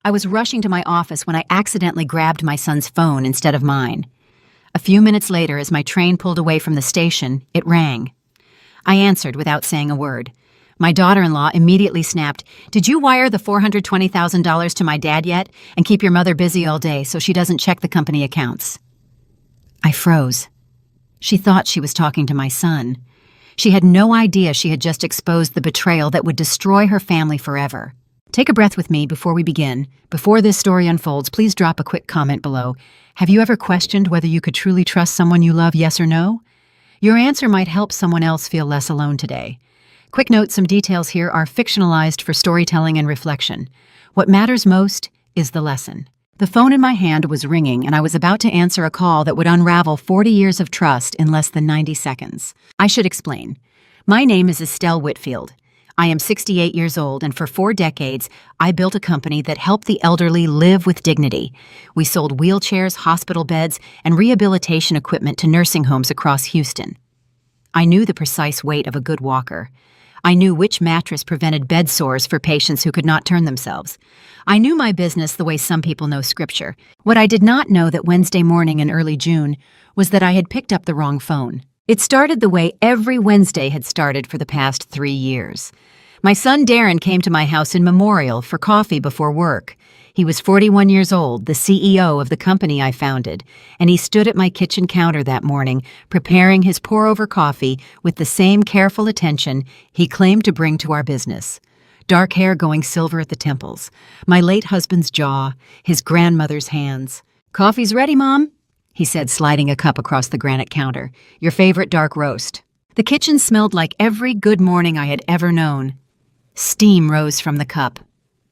I was rushing to my office when I accidentally grabbed my son's phone instead of mine. A few minutes later, as my train pulled away from the station, it rang. I answered without saying a word. My daughter-in-law immediately snapped, "Did you wire the $420,000 to my dad yet? And keep your mother busy all day so she doesn't check the company accounts." I froze. She thought she was talking to my son. She had no idea she had just exposed the betrayal that would destroy her family forever. Take a breath with me before we begin. Before this story unfolds, please drop a quick comment below. Have you ever questioned whether you could truly trust someone you love, yes or no? Your answer might help someone else feel less alone today. Quick note, some details here are fictionalized for storytelling and reflection. What matters most is the lesson. The phone in my hand was ringing, and I was about to answer a call that would unravel 40 years of trust in less than 90 seconds. I should explain. My name is Estelle Whitfield. I am 68 years old, and for 4 decades, I built a company that helped the elderly live with dignity. We sold wheelchairs, hospital beds, and rehabilitation equipment to nursing homes across Houston. I knew the precise weight of a good walker. I knew which mattress prevented bed sores for patients who could not turn themselves. I knew my business the way some people know scripture. What I did not know that Wednesday morning in early June was that I had picked up the wrong phone. It started the way every Wednesday had started for the past 3 years. My son Darren came to my house in Memorial for coffee before work. He was 41 years old, the CEO of the company I founded, and he stood at my kitchen counter that morning, preparing his pour-over coffee with the same careful attention he claimed to bring to our business. Dark hair going silver at the temples, my late husband's jaw, his grandmother's hands. "Coffee's ready, Mom," he said, sliding a cup across the granite counter. "Your favorite dark roast." The kitchen smelled like every good morning I had ever known. Steam rose from the cup.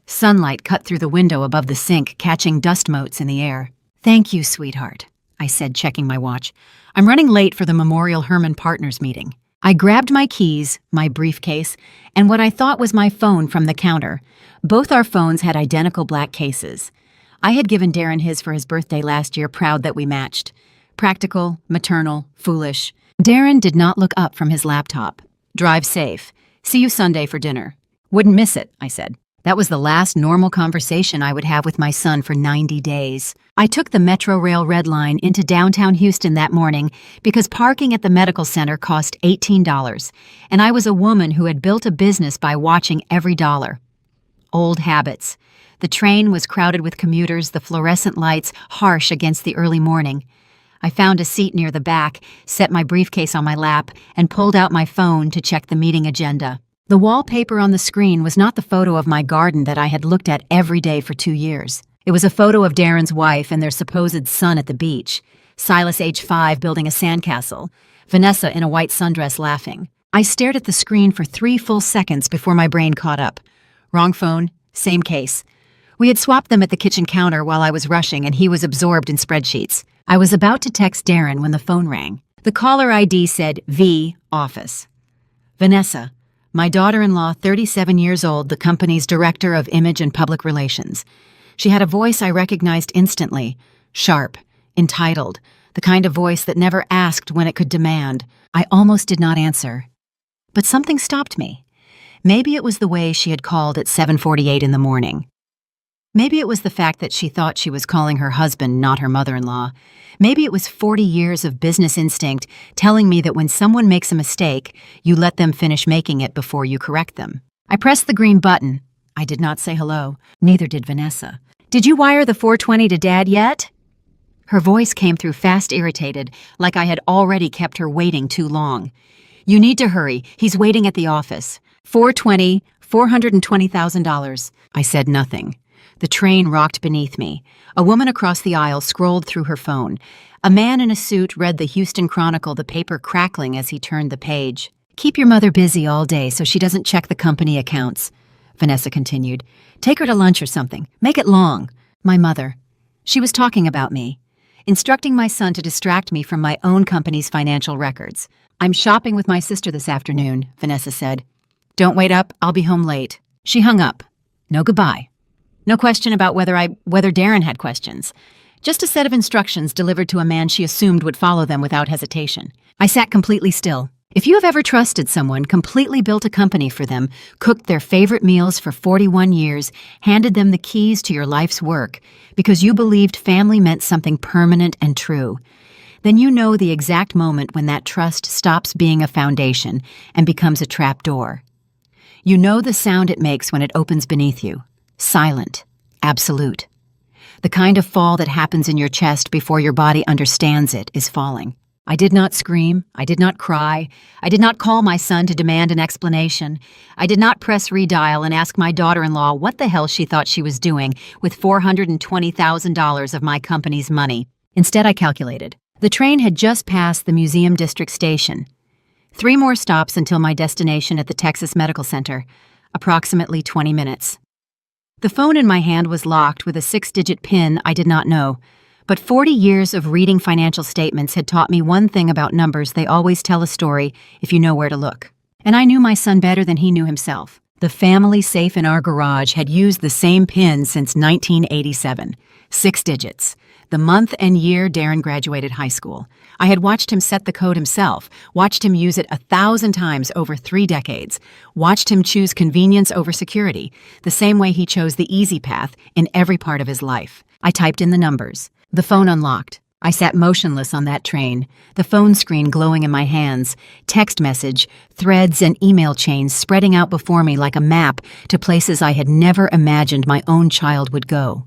Sunlight cut through the window above the sink, catching dust motes in the air. "Thank you, sweetheart," I said, checking my watch. "I'm running late for the Memorial Hermann Partners meeting." I grabbed my keys, my briefcase, and what I thought was my phone from the counter. Both our phones had identical black cases. I had given Darren his for his birthday last year, proud that we matched. Practical, maternal, foolish. Darren did not look up from his laptop. "Drive safe. See you Sunday for dinner." "Wouldn't miss it," I said. That was the last normal conversation I would have with my son for 90 days. I took the Metro Rail Red Line into downtown Houston that morning because parking at the medical center cost $18, and I was a woman who had built a business by watching every dollar. Old habits. The train was crowded with commuters, the fluorescent lights harsh against the early morning. I found a seat near the back, set my briefcase on my lap, and pulled out my phone to check the meeting agenda. The wallpaper on the screen was not the photo of my garden that I had looked at every day for 2 years. It was a photo of Darren's wife and their supposed son at the beach, Silas, age 5, building a sandcastle, Vanessa in a white sundress laughing. I stared at the screen for 3 full seconds before my brain caught up. Wrong phone, same case. We had swapped them at the kitchen counter while I was rushing, and he was absorbed in spreadsheets. I was about to text Darren when the phone rang. The caller ID said V, office. Vanessa. My daughter-in-law, 37 years old, the company's director of image and public relations. She had a voice I recognized instantly. Sharp, entitled, the kind of voice that never asked when it could demand. I almost did not answer. But something stopped me. Maybe it was the way she had called at 7:48 in the morning. Maybe it was the fact that she thought she was calling her husband, not her mother-in-law. Maybe it was 40 years of business instinct telling me that when someone makes a mistake, you let them finish making it before you correct them. I pressed the green button. I did not say hello. Neither did Vanessa. "Did you wire the $420 to Dad yet?" Her voice came through fast, irritated, like I had already kept her waiting too long. "You need to hurry. He's waiting at the office. $420,000. I said nothing. The train rocked beneath me. A woman across the aisle scrolled through her phone. A man in a suit read the Houston Chronicle, the paper crackling as he turned the page. "Keep your mother busy all day so she doesn't check the company accounts," Vanessa continued. "Take her to lunch or something. Make it long." My mother. She was talking about me, instructing my son to distract me from my own company's financial records. "I'm shopping with my sister this afternoon," Vanessa said. "Don't wait up. I'll be home late." She hung up. No goodbye. No question about whether Darren had questions. Just a set of instructions delivered to a man she assumed would follow them without hesitation. I sat completely still, If you have ever trusted someone, completely built a company for them, cooked their favorite meals for 41 years, handed them the keys to your life's work, because you believed family meant something permanent and true, then you know the exact moment when that trust stops being a foundation and becomes a trap door. You know the sound it makes when it opens beneath you. Silent. Absolute. The kind of fall that happens in your chest before your body understands it is falling. I did not scream. I did not cry. I did not call my son to demand an explanation. I did not press redial and ask my daughter-in-law what the hell she thought she was doing with $420,000 of my company's money. Instead, I calculated. The train had just passed the Museum District station. 3 more stops until my destination at the Texas Medical Center, approximately 20 minutes. The phone in my hand was locked with a 6-digit PIN I did not know, but 40 years of reading financial statements had taught me one thing about numbers: they always tell a story if you know where to look. And I knew my son better than he knew himself. The family safe in our garage had used the same PIN since 1987, 6 digits. The month and year Darren graduated high school. I had watched him set the code himself, watched him use it 1,000 times over 3 decades, watched him choose convenience over security, the same way he chose the easy path in every part of his life. I typed in the numbers. The phone unlocked. I sat motionless on that train, the phone screen glowing in my hands, text message, threads, and email chains spreading out before me like a map to places I had never imagined my own child would go.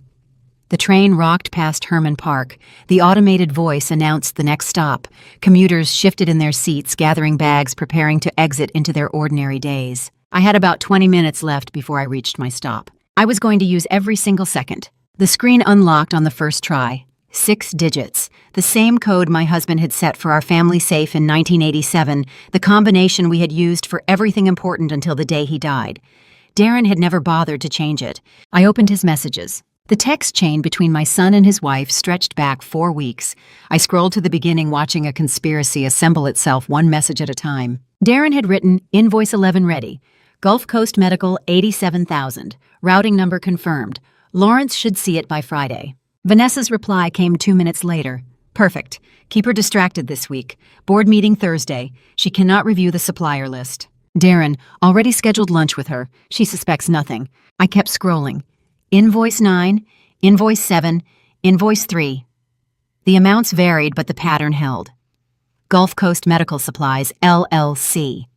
The train rocked past Herman Park. The automated voice announced the next stop. Commuters shifted in their seats, gathering bags, preparing to exit into their ordinary days. I had about 20 minutes left before I reached my stop. I was going to use every single second. The screen unlocked on the first try. 6 digits. The same code my husband had set for our family safe in 1987, the combination we had used for everything important until the day he died. Darren had never bothered to change it. I opened his messages. The text chain between my son and his wife stretched back 4 weeks. I scrolled to the beginning, watching a conspiracy assemble itself one message at a time. Darren had written, "Invoice 11 ready. Gulf Coast Medical 87,000. Routing number confirmed. Lawrence should see it by Friday." Vanessa's reply came 2 minutes later. "Perfect. Keep her distracted this week. Board meeting Thursday. She cannot review the supplier list." Darren, already scheduled lunch with her. She suspects nothing. I kept scrolling. Invoice 9, Invoice 7, Invoice 3. The amounts varied, but the pattern held. Gulf Coast Medical Supplies, LLC.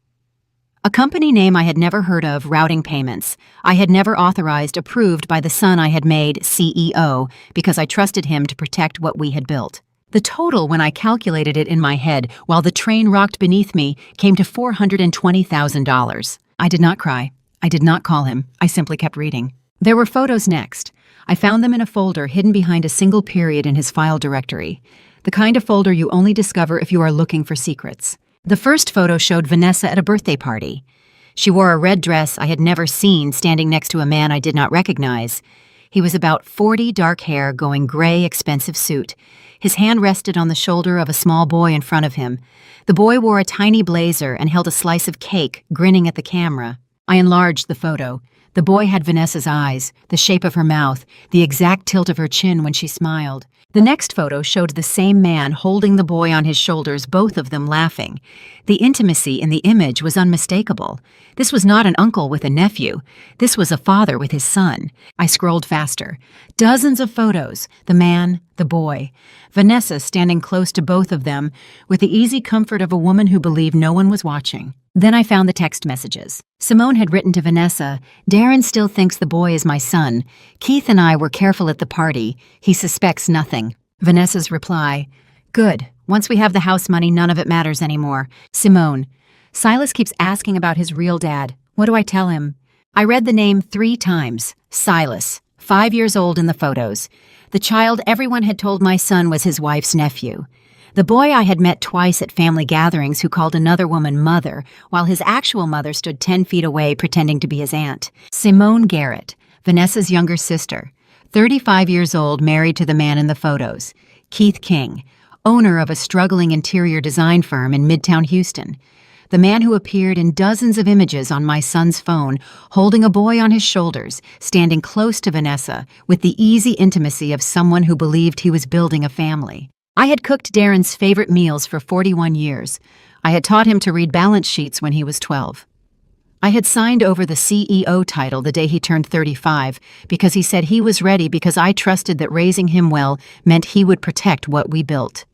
A company name I had never heard of, routing payments. I had never authorized, approved by the son I had made CEO because I trusted him to protect what we had built. The total, when I calculated it in my head while the train rocked beneath me, came to $420,000. I did not cry. I did not call him. I simply kept reading. There were photos next. I found them in a folder hidden behind a single period in his file directory. The kind of folder you only discover if you are looking for secrets. The first photo showed Vanessa at a birthday party. She wore a red dress I had never seen, standing next to a man I did not recognize. He was about 40, dark hair, going gray, expensive suit. His hand rested on the shoulder of a small boy in front of him. The boy wore a tiny blazer and held a slice of cake, grinning at the camera. I enlarged the photo. The boy had Vanessa's eyes, the shape of her mouth, the exact tilt of her chin when she smiled. The next photo showed the same man holding the boy on his shoulders, both of them laughing. The intimacy in the image was unmistakable. This was not an uncle with a nephew. This was a father with his son. I scrolled faster. Dozens of photos. The man, the boy. Vanessa standing close to both of them, with the easy comfort of a woman who believed no one was watching. Then I found the text messages. Simone had written to Vanessa, "Darren still thinks the boy is my son. Keith and I were careful at the party. He suspects nothing." Vanessa's reply, "Good. Once we have the house money, none of it matters anymore." Simone, "Silas keeps asking about his real dad. What do I tell him?" I read the name 3 times. Silas, 5 years old in the photos. The child everyone had told my son was his wife's nephew. The boy I had met twice at family gatherings who called another woman mother, while his actual mother stood 10 feet away pretending to be his aunt. Simone Garrett, Vanessa's younger sister, 35 years old, married to the man in the photos. Keith King, owner of a struggling interior design firm in Midtown Houston. The man who appeared in dozens of images on my son's phone, holding a boy on his shoulders, standing close to Vanessa, with the easy intimacy of someone who believed he was building a family. I had cooked Darren's favorite meals for 41 years. I had taught him to read balance sheets when he was 12. I had signed over the CEO title the day he turned 35 because he said he was ready because I trusted that raising him well meant he would protect what we built.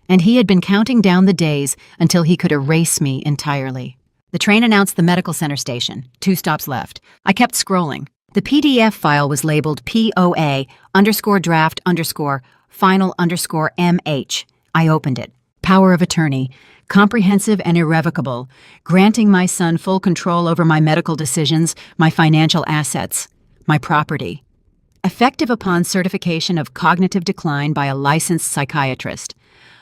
And he had been counting down the days until he could erase me entirely. The train announced the medical center station. 2 stops left. I kept scrolling. The PDF file was labeled POA_draft_final_MH. I opened it. Power of attorney, comprehensive and irrevocable, granting my son full control over my medical decisions, my financial assets, my property. Effective upon certification of cognitive decline by a licensed psychiatrist.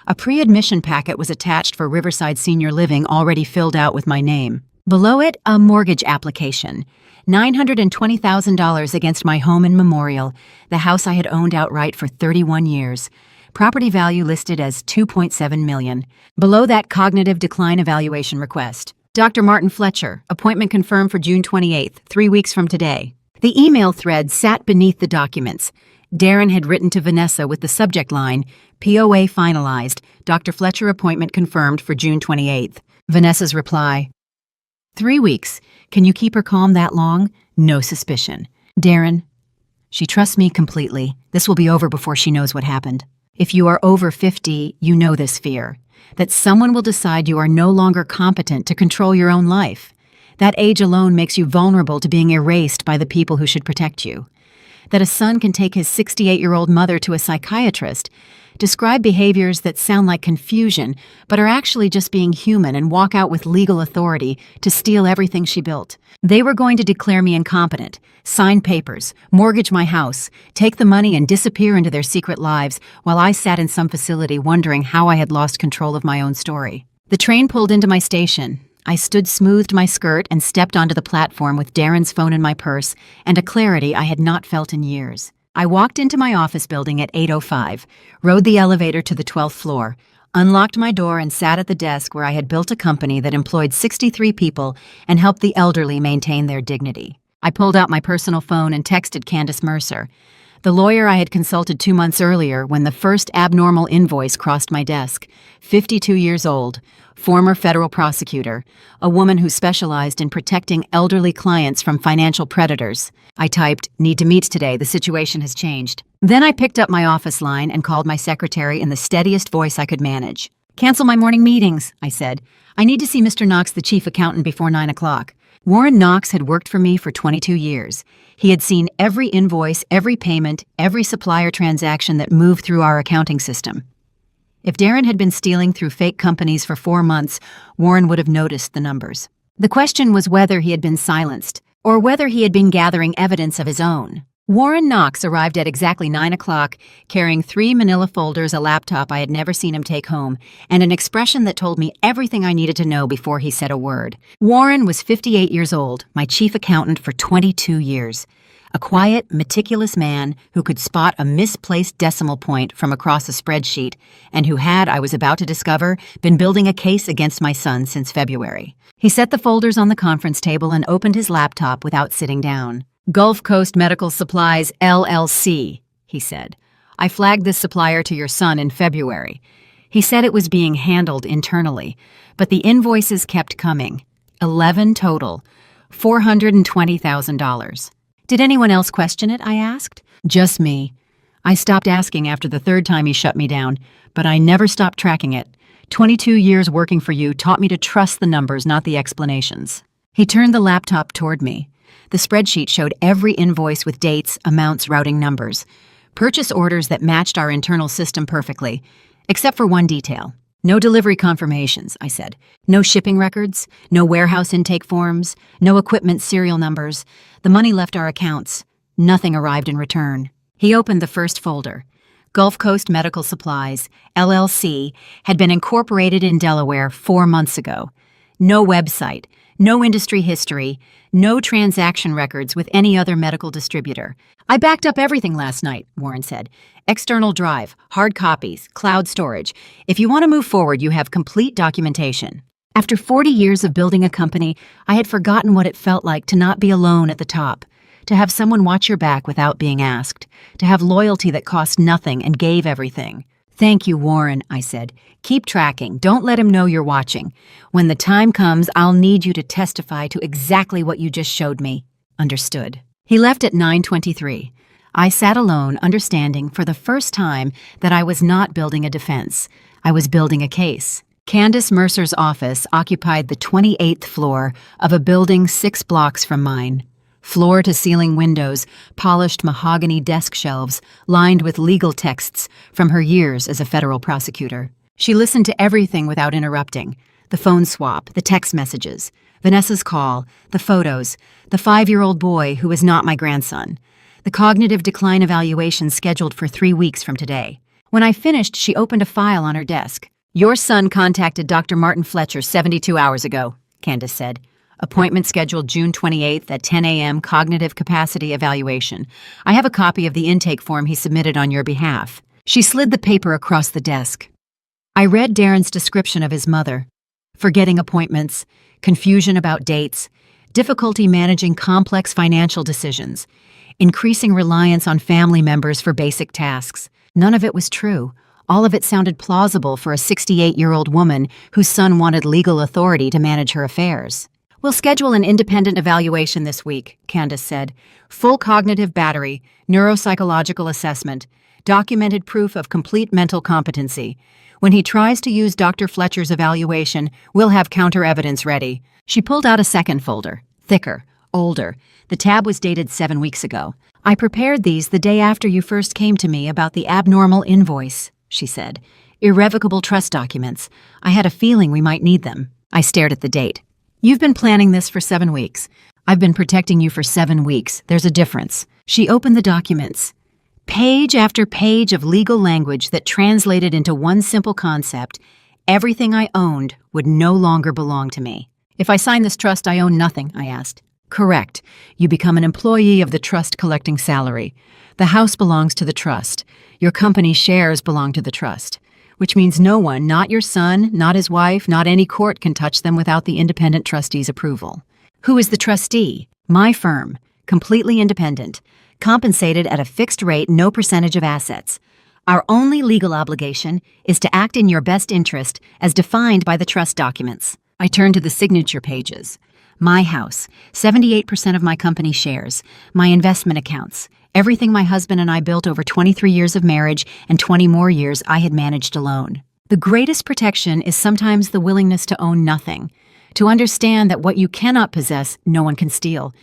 A pre-admission packet was attached for Riverside Senior Living already filled out with my name. Below it, a mortgage application. $920,000 against my home in Memorial, the house I had owned outright for 31 years. Property value listed as $2.7 million. Below that, cognitive decline evaluation request. Dr. Martin Fletcher, appointment confirmed for June 28th, 3 weeks from today. The email thread sat beneath the documents. Darren had written to Vanessa with the subject line, POA finalized, Dr. Fletcher appointment confirmed for June 28th. Vanessa's reply, 3 weeks. Can you keep her calm that long? No suspicion. Darren, she trusts me completely. This will be over before she knows what happened. If you are over 50, you know this fear, that someone will decide you are no longer competent to control your own life. That age alone makes you vulnerable to being erased by the people who should protect you. That a son can take his 68-year-old mother to a psychiatrist, describe behaviors that sound like confusion, but are actually just being human and walk out with legal authority to steal everything she built. They were going to declare me incompetent, sign papers, mortgage my house, take the money and disappear into their secret lives while I sat in some facility wondering how I had lost control of my own story. The train pulled into my station. I smoothed my skirt and stepped onto the platform with Darren's phone in my purse and a clarity I had not felt in years. I walked into my office building at 8:05, rode the elevator to the 12th floor, unlocked my door and sat at the desk where I had built a company that employed 63 people and helped the elderly maintain their dignity. I pulled out my personal phone and texted Candace Mercer, the lawyer I had consulted 2 months earlier when the first abnormal invoice crossed my desk, 52 years old, former federal prosecutor, a woman who specialized in protecting elderly clients from financial predators. I typed, "Need to meet today, the situation has changed." Then I picked up my office line and called my secretary in the steadiest voice I could manage. "Cancel my morning meetings," I said. "I need to see Mr. Knox, the chief accountant, before 9 o'clock. Warren Knox had worked for me for 22 years. He had seen every invoice, every payment, every supplier transaction that moved through our accounting system. If Darren had been stealing through fake companies for 4 months, Warren would have noticed the numbers. The question was whether he had been silenced, or whether he had been gathering evidence of his own. Warren Knox arrived at exactly 9 o'clock, carrying 3 manila folders, a laptop I had never seen him take home, and an expression that told me everything I needed to know before he said a word. Warren was 58 years old, my chief accountant for 22 years. A quiet, meticulous man who could spot a misplaced decimal point from across a spreadsheet, and who had, I was about to discover, been building a case against my son since February. He set the folders on the conference table and opened his laptop without sitting down. "Gulf Coast Medical Supplies, LLC, he said. "I flagged this supplier to your son in February. He said it was being handled internally, but the invoices kept coming. 11 total, $420,000. "Did anyone else question it?" I asked. "Just me. I stopped asking after the 3rd time he shut me down, but I never stopped tracking it. 22 years working for you taught me to trust the numbers, not the explanations." He turned the laptop toward me. The spreadsheet showed every invoice with dates, amounts, routing numbers. Purchase orders that matched our internal system perfectly, except for one detail. "No delivery confirmations," I said. "No shipping records, no warehouse intake forms, no equipment serial numbers. The money left our accounts. Nothing arrived in return." He opened the first folder. Gulf Coast Medical Supplies, LLC, had been incorporated in Delaware 4 months ago. No website, no industry history, no transaction records with any other medical distributor. "I backed up everything last night," Warren said. "External drive, hard copies, cloud storage. If you want to move forward, you have complete documentation." After 40 years of building a company, I had forgotten what it felt like to not be alone at the top, to have someone watch your back without being asked, to have loyalty that cost nothing and gave everything. Thank you, Warren, I said. Keep tracking. Don't let him know you're watching. When the time comes, I'll need you to testify to exactly what you just showed me. Understood. He left at 9:23. I sat alone, understanding for the first time that I was not building a defense. I was building a case. Candace Mercer's office occupied the 28th floor of a building 6 blocks from mine. Floor-to-ceiling windows, polished mahogany desk shelves, lined with legal texts from her years as a federal prosecutor. She listened to everything without interrupting. The phone swap, the text messages, Vanessa's call, the photos, the 5-year-old boy who was not my grandson, the cognitive decline evaluation scheduled for 3 weeks from today. When I finished, she opened a file on her desk. Your son contacted Dr. Martin Fletcher 72 hours ago, Candace said. Appointment scheduled June 28th at 10 a.m. Cognitive capacity evaluation. I have a copy of the intake form he submitted on your behalf. She slid the paper across the desk. I read Darren's description of his mother. Forgetting appointments, confusion about dates, difficulty managing complex financial decisions, increasing reliance on family members for basic tasks. None of it was true. All of it sounded plausible for a 68-year-old woman whose son wanted legal authority to manage her affairs. We'll schedule an independent evaluation this week, Candace said. Full cognitive battery, neuropsychological assessment, documented proof of complete mental competency. When he tries to use Dr. Fletcher's evaluation, we'll have counter-evidence ready. She pulled out a second folder, thicker, older. The tab was dated 7 weeks ago. I prepared these the day after you first came to me about the abnormal invoice, she said. Irrevocable trust documents. I had a feeling we might need them. I stared at the date. You've been planning this for 7 weeks. I've been protecting you for 7 weeks. There's a difference. She opened the documents. Page after page of legal language that translated into one simple concept. Everything I owned would no longer belong to me. If I sign this trust, I own nothing, I asked. Correct. You become an employee of the trust collecting salary. The house belongs to the trust. Your company's shares belong to the trust. Which means no one, not your son, not his wife, not any court can touch them without the independent trustee's approval. Who is the trustee? My firm, completely independent, compensated at a fixed rate, no percentage of assets. Our only legal obligation is to act in your best interest as defined by the trust documents. I turned to the signature pages. My house, 78% of my company shares, my investment accounts, everything my husband and I built over 23 years of marriage and 20 more years I had managed alone. The greatest protection is sometimes the willingness to own nothing, to understand that what you cannot possess, no one can steal.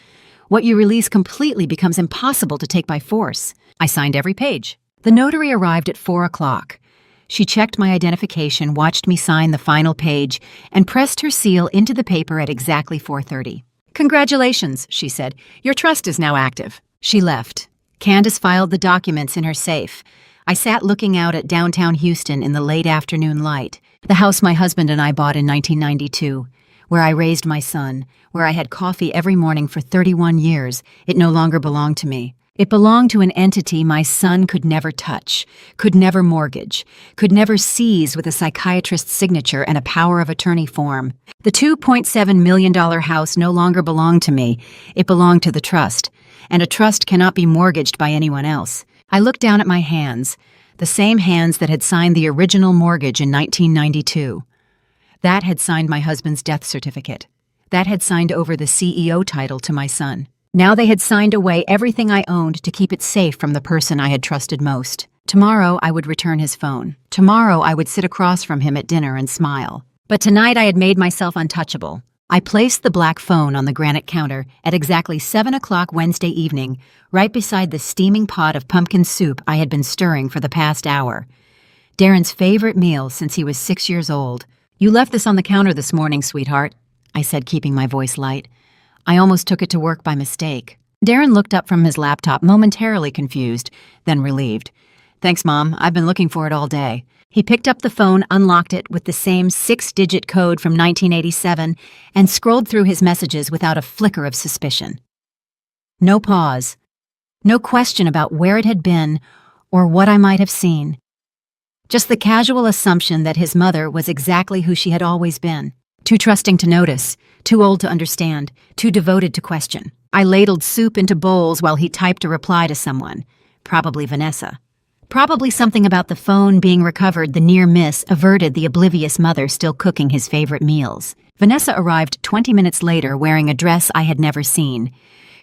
What you release completely becomes impossible to take by force. I signed every page. The notary arrived at 4 o'clock. She checked my identification, watched me sign the final page, and pressed her seal into the paper at exactly 4:30. Congratulations, she said. Your trust is now active. She left. Candace filed the documents in her safe. I sat looking out at downtown Houston in the late afternoon light, the house my husband and I bought in 1992, where I raised my son, where I had coffee every morning for 31 years. It no longer belonged to me. It belonged to an entity my son could never touch, could never mortgage, could never seize with a psychiatrist's signature and a power of attorney form. The $2.7 million house no longer belonged to me. It belonged to the trust, and a trust cannot be mortgaged by anyone else. I looked down at my hands, the same hands that had signed the original mortgage in 1992. That had signed my husband's death certificate. That had signed over the CEO title to my son. Now they had signed away everything I owned to keep it safe from the person I had trusted most. Tomorrow I would return his phone. Tomorrow I would sit across from him at dinner and smile. But tonight I had made myself untouchable. I placed the black phone on the granite counter at exactly 7 o'clock Wednesday evening, right beside the steaming pot of pumpkin soup I had been stirring for the past hour. Darren's favorite meal since he was 6 years old. You left this on the counter this morning, sweetheart, I said, keeping my voice light. I almost took it to work by mistake. Darren looked up from his laptop, momentarily confused, then relieved. Thanks, Mom. I've been looking for it all day. He picked up the phone, unlocked it with the same 6-digit code from 1987, and scrolled through his messages without a flicker of suspicion. No pause. No question about where it had been or what I might have seen. Just the casual assumption that his mother was exactly who she had always been. Too trusting to notice, too old to understand, too devoted to question. I ladled soup into bowls while he typed a reply to someone, probably Vanessa. Probably something about the phone being recovered. The near miss averted the oblivious mother still cooking his favorite meals. Vanessa arrived 20 minutes later wearing a dress I had never seen.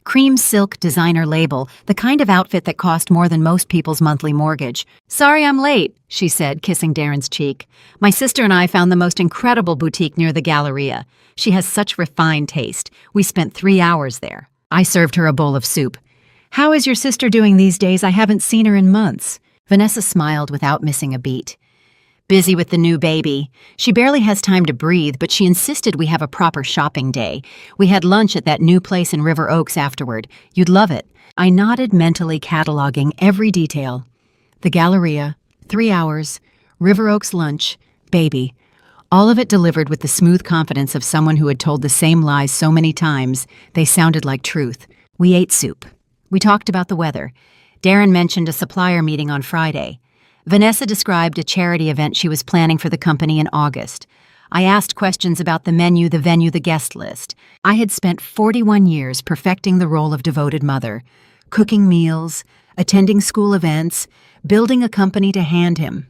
Cream silk designer label, the kind of outfit that cost more than most people's monthly mortgage. "Sorry I'm late," she said, kissing Darren's cheek. "My sister and I found the most incredible boutique near the Galleria. She has such refined taste. We spent 3 hours there." I served her a bowl of soup. "How is your sister doing these days? I haven't seen her in months." Vanessa smiled without missing a beat. "Busy with the new baby. She barely has time to breathe, but she insisted we have a proper shopping day. We had lunch at that new place in River Oaks afterward. You'd love it." I nodded, mentally cataloging every detail. The Galleria, 3 hours, River Oaks lunch, baby. All of it delivered with the smooth confidence of someone who had told the same lies so many times, they sounded like truth. We ate soup. We talked about the weather. Darren mentioned a supplier meeting on Friday. Vanessa described a charity event she was planning for the company in August. I asked questions about the menu, the venue, the guest list. I had spent 41 years perfecting the role of devoted mother, cooking meals, attending school events, building a company to hand him.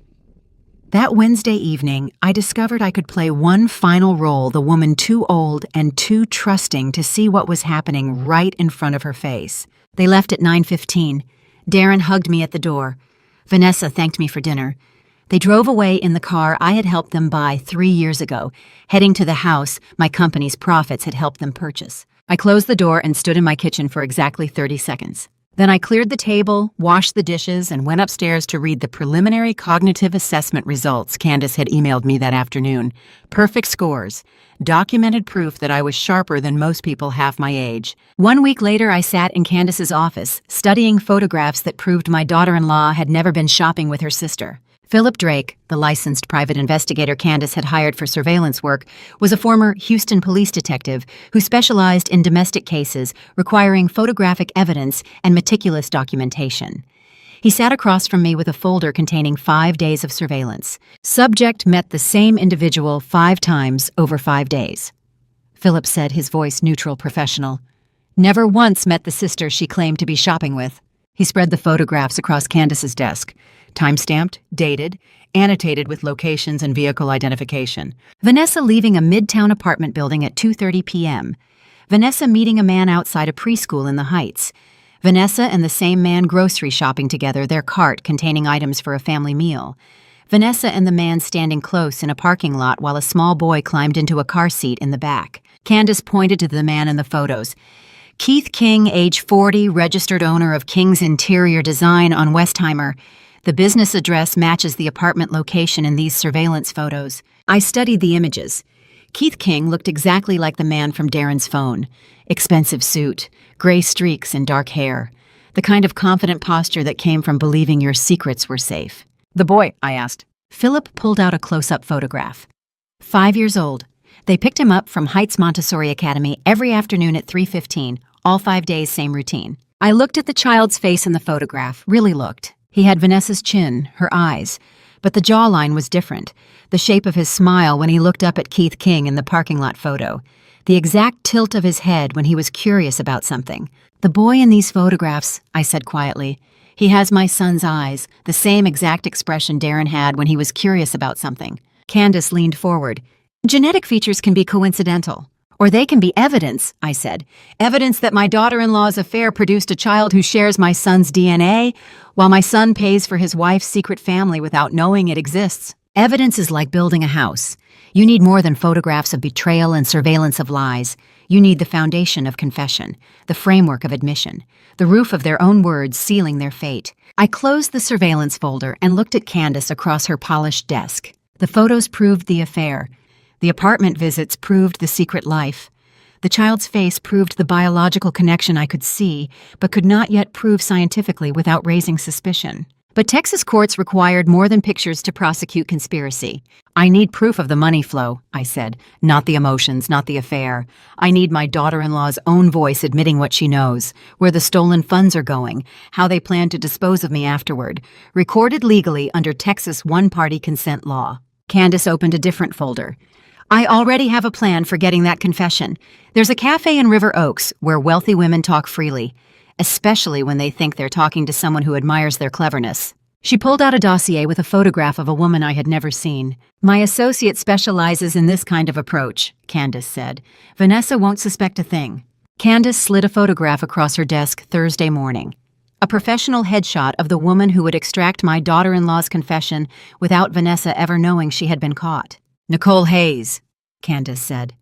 That Wednesday evening, I discovered I could play one final role, the woman too old and too trusting to see what was happening right in front of her face. They left at 9:15. Darren hugged me at the door. Vanessa thanked me for dinner. They drove away in the car I had helped them buy 3 years ago, heading to the house my company's profits had helped them purchase. I closed the door and stood in my kitchen for exactly 30 seconds. Then I cleared the table, washed the dishes, and went upstairs to read the preliminary cognitive assessment results Candace had emailed me that afternoon. Perfect scores. Documented proof that I was sharper than most people half my age. 1 week later, I sat in Candace's office, studying photographs that proved my daughter-in-law had never been shopping with her sister. Philip Drake, the licensed private investigator Candace had hired for surveillance work, was a former Houston police detective who specialized in domestic cases requiring photographic evidence and meticulous documentation. He sat across from me with a folder containing 5 days of surveillance. Subject met the same individual 5 times over 5 days. Philip said, his voice neutral, professional. Never once met the sister she claimed to be shopping with. He spread the photographs across Candace's desk. Time-stamped, dated, annotated with locations and vehicle identification. Vanessa leaving a midtown apartment building at 2:30 p.m. Vanessa meeting a man outside a preschool in the Heights. Vanessa and the same man grocery shopping together, their cart containing items for a family meal. Vanessa and the man standing close in a parking lot while a small boy climbed into a car seat in the back. Candace pointed to the man in the photos. Keith King, age 40, registered owner of King's Interior Design on Westheimer. The business address matches the apartment location in these surveillance photos. I studied the images. Keith King looked exactly like the man from Darren's phone. Expensive suit, gray streaks and dark hair. The kind of confident posture that came from believing your secrets were safe. "The boy?" I asked. Philip pulled out a close-up photograph. 5 years old. They picked him up from Heights Montessori Academy every afternoon at 3:15, all 5 days, same routine. I looked at the child's face in the photograph, really looked. He had Vanessa's chin, her eyes, but the jawline was different, the shape of his smile when he looked up at Keith King in the parking lot photo, the exact tilt of his head when he was curious about something. "The boy in these photographs," I said quietly, "he has my son's eyes, the same exact expression Darren had when he was curious about something." Candace leaned forward. "Genetic features can be coincidental. Or they can be evidence," I said. "Evidence that my daughter-in-law's affair produced a child who shares my son's DNA, while my son pays for his wife's secret family without knowing it exists. Evidence is like building a house. You need more than photographs of betrayal and surveillance of lies. You need the foundation of confession, the framework of admission, the roof of their own words sealing their fate." I closed the surveillance folder and looked at Candace across her polished desk. The photos proved the affair. The apartment visits proved the secret life. The child's face proved the biological connection I could see, but could not yet prove scientifically without raising suspicion. But Texas courts required more than pictures to prosecute conspiracy. "I need proof of the money flow," I said, "not the emotions, not the affair. I need my daughter-in-law's own voice admitting what she knows, where the stolen funds are going, how they plan to dispose of me afterward, recorded legally under Texas one-party consent law." Candace opened a different folder. "I already have a plan for getting that confession. There's a cafe in River Oaks where wealthy women talk freely, especially when they think they're talking to someone who admires their cleverness. She pulled out a dossier with a photograph of a woman I had never seen. "My associate specializes in this kind of approach," Candace said. "Vanessa won't suspect a thing." Candace slid a photograph across her desk Thursday morning. A professional headshot of the woman who would extract my daughter-in-law's confession without Vanessa ever knowing she had been caught. "Nicole Hayes," Candace said.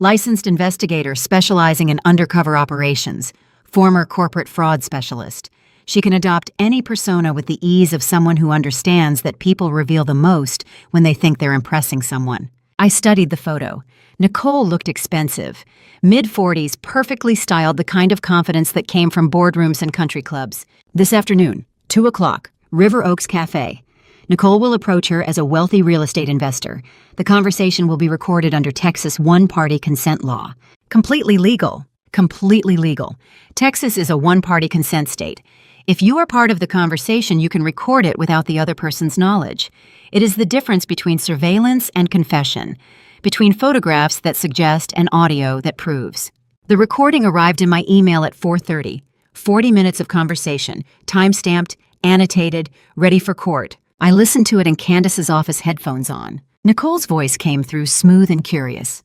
"Licensed investigator specializing in undercover operations, former corporate fraud specialist. She can adopt any persona with the ease of someone who understands that people reveal the most when they think they're impressing someone." I studied the photo. Nicole looked expensive. Mid-40s, perfectly styled, the kind of confidence that came from boardrooms and country clubs. "This afternoon, 2 o'clock, River Oaks Cafe. Nicole will approach her as a wealthy real estate investor. The conversation will be recorded under Texas one-party consent law. Completely legal. Completely legal. Texas is a one-party consent state. If you are part of the conversation, you can record it without the other person's knowledge. It is the difference between surveillance and confession, between photographs that suggest and audio that proves." The recording arrived in my email at 4:30. 40 minutes of conversation, time-stamped, annotated, ready for court. I listened to it in Candace's office, headphones on. Nicole's voice came through smooth and curious.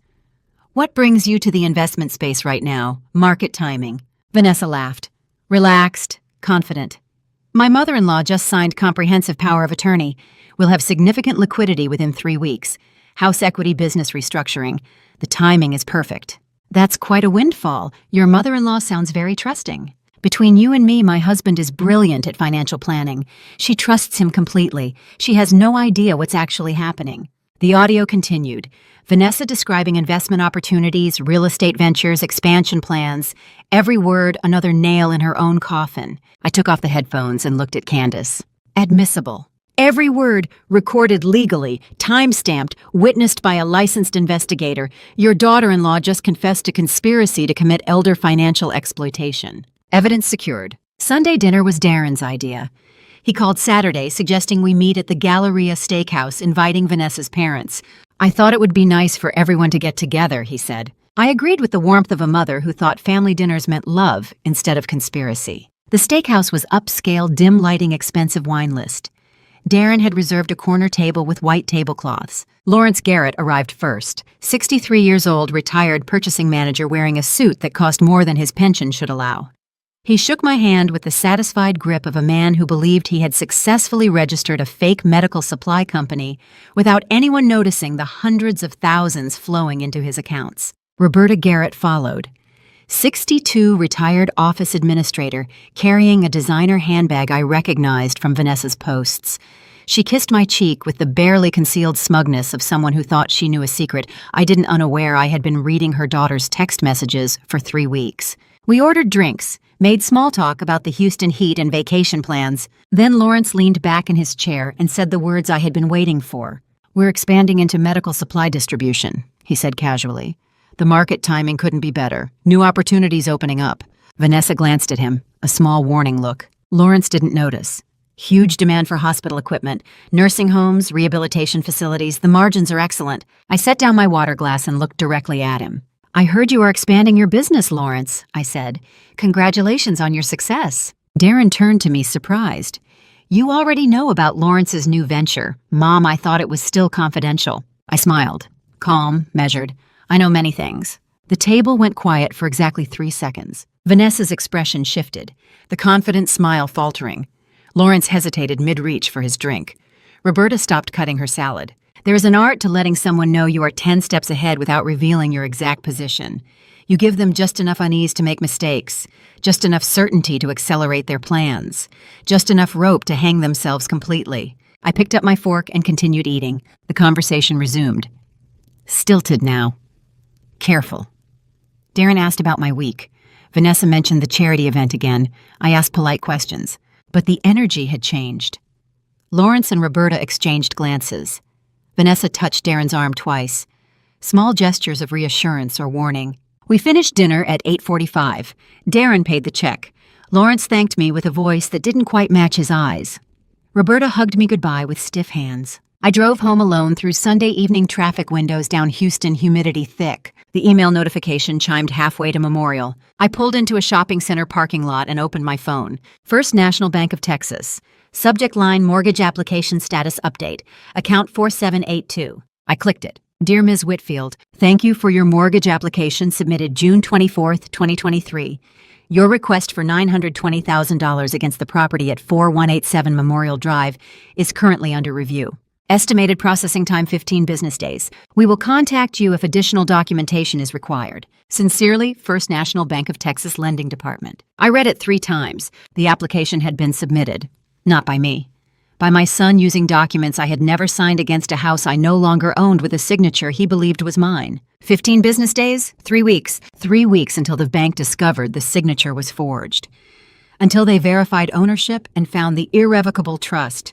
"What brings you to the investment space right now? Market timing." Vanessa laughed. "Relaxed, confident. My mother-in-law just signed comprehensive power of attorney. We'll have significant liquidity within 3 weeks. House equity business restructuring. The timing is perfect." "That's quite a windfall. Your mother-in-law sounds very trusting." "Between you and me, my husband is brilliant at financial planning. She trusts him completely. She has no idea what's actually happening." The audio continued. Vanessa describing investment opportunities, real estate ventures, expansion plans. Every word another nail in her own coffin. I took off the headphones and looked at Candace. "Admissible. Every word recorded legally, time-stamped, witnessed by a licensed investigator. Your daughter-in-law just confessed to conspiracy to commit elder financial exploitation. Evidence secured." Sunday dinner was Darren's idea. He called Saturday, suggesting we meet at the Galleria Steakhouse, inviting Vanessa's parents. "I thought it would be nice for everyone to get together," he said. I agreed with the warmth of a mother who thought family dinners meant love instead of conspiracy. The steakhouse was upscale, dim-lighting, expensive wine list. Darren had reserved a corner table with white tablecloths. Lawrence Garrett arrived first, 63 years old, retired purchasing manager wearing a suit that cost more than his pension should allow. He shook my hand with the satisfied grip of a man who believed he had successfully registered a fake medical supply company without anyone noticing the hundreds of thousands flowing into his accounts. Roberta Garrett followed. 62, retired office administrator, carrying a designer handbag I recognized from Vanessa's posts. She kissed my cheek with the barely concealed smugness of someone who thought she knew a secret I didn't, unaware I had been reading her daughter's text messages for 3 weeks. We ordered drinks, made small talk about the Houston heat and vacation plans. Then Lawrence leaned back in his chair and said the words I had been waiting for. "We're expanding into medical supply distribution," he said casually. "The market timing couldn't be better. New opportunities opening up." Vanessa glanced at him, a small warning look. Lawrence didn't notice. "Huge demand for hospital equipment, nursing homes, rehabilitation facilities. The margins are excellent." I set down my water glass and looked directly at him. "I heard you are expanding your business, Lawrence," I said. "Congratulations on your success." Darren turned to me, surprised. "You already know about Lawrence's new venture. Mom, I thought it was still confidential." I smiled, calm, measured. "I know many things." The table went quiet for exactly 3 seconds. Vanessa's expression shifted, the confident smile faltering. Lawrence hesitated mid-reach for his drink. Roberta stopped cutting her salad. "There is an art to letting someone know you are 10 steps ahead without revealing your exact position. You give them just enough unease to make mistakes, just enough certainty to accelerate their plans, just enough rope to hang themselves completely." I picked up my fork and continued eating. The conversation resumed. Stilted now. Careful. Darren asked about my week. Vanessa mentioned the charity event again. I asked polite questions, but the energy had changed. Lawrence and Roberta exchanged glances. Vanessa touched Darren's arm twice. Small gestures of reassurance or warning. We finished dinner at 8:45. Darren paid the check. Lawrence thanked me with a voice that didn't quite match his eyes. Roberta hugged me goodbye with stiff hands. I drove home alone through Sunday evening traffic windows down Houston, humidity thick. The email notification chimed halfway to Memorial. I pulled into a shopping center parking lot and opened my phone. First National Bank of Texas. Subject line mortgage application status update. Account 4782. I clicked it. Dear Ms. Whitfield, thank you for your mortgage application submitted June 24th, 2023. Your request for $920,000 against the property at 4187 Memorial Drive is currently under review. Estimated processing time 15 business days. We will contact you if additional documentation is required. Sincerely, First National Bank of Texas Lending Department. I read it 3 times. The application had been submitted. Not by me. By my son using documents I had never signed against a house I no longer owned with a signature he believed was mine. 15 business days? 3 weeks. 3 weeks until the bank discovered the signature was forged. Until they verified ownership and found the irrevocable trust.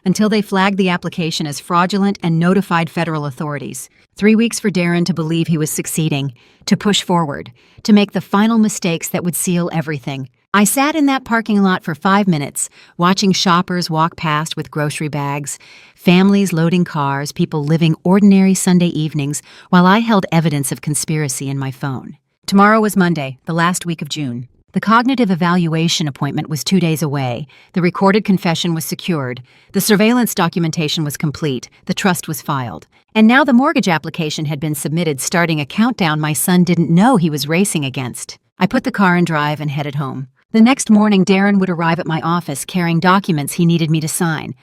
Until they flagged the application as fraudulent and notified federal authorities. 3 weeks for Darren to believe he was succeeding, to push forward, to make the final mistakes that would seal everything. I sat in that parking lot for 5 minutes, watching shoppers walk past with grocery bags, families loading cars, people living ordinary Sunday evenings, while I held evidence of conspiracy in my phone. Tomorrow was Monday, the last week of June. The cognitive evaluation appointment was 2 days away. The recorded confession was secured. The surveillance documentation was complete. The trust was filed. And now the mortgage application had been submitted, starting a countdown my son didn't know he was racing against. I put the car in drive and headed home. The next morning, Darren would arrive at my office carrying documents he needed me to sign,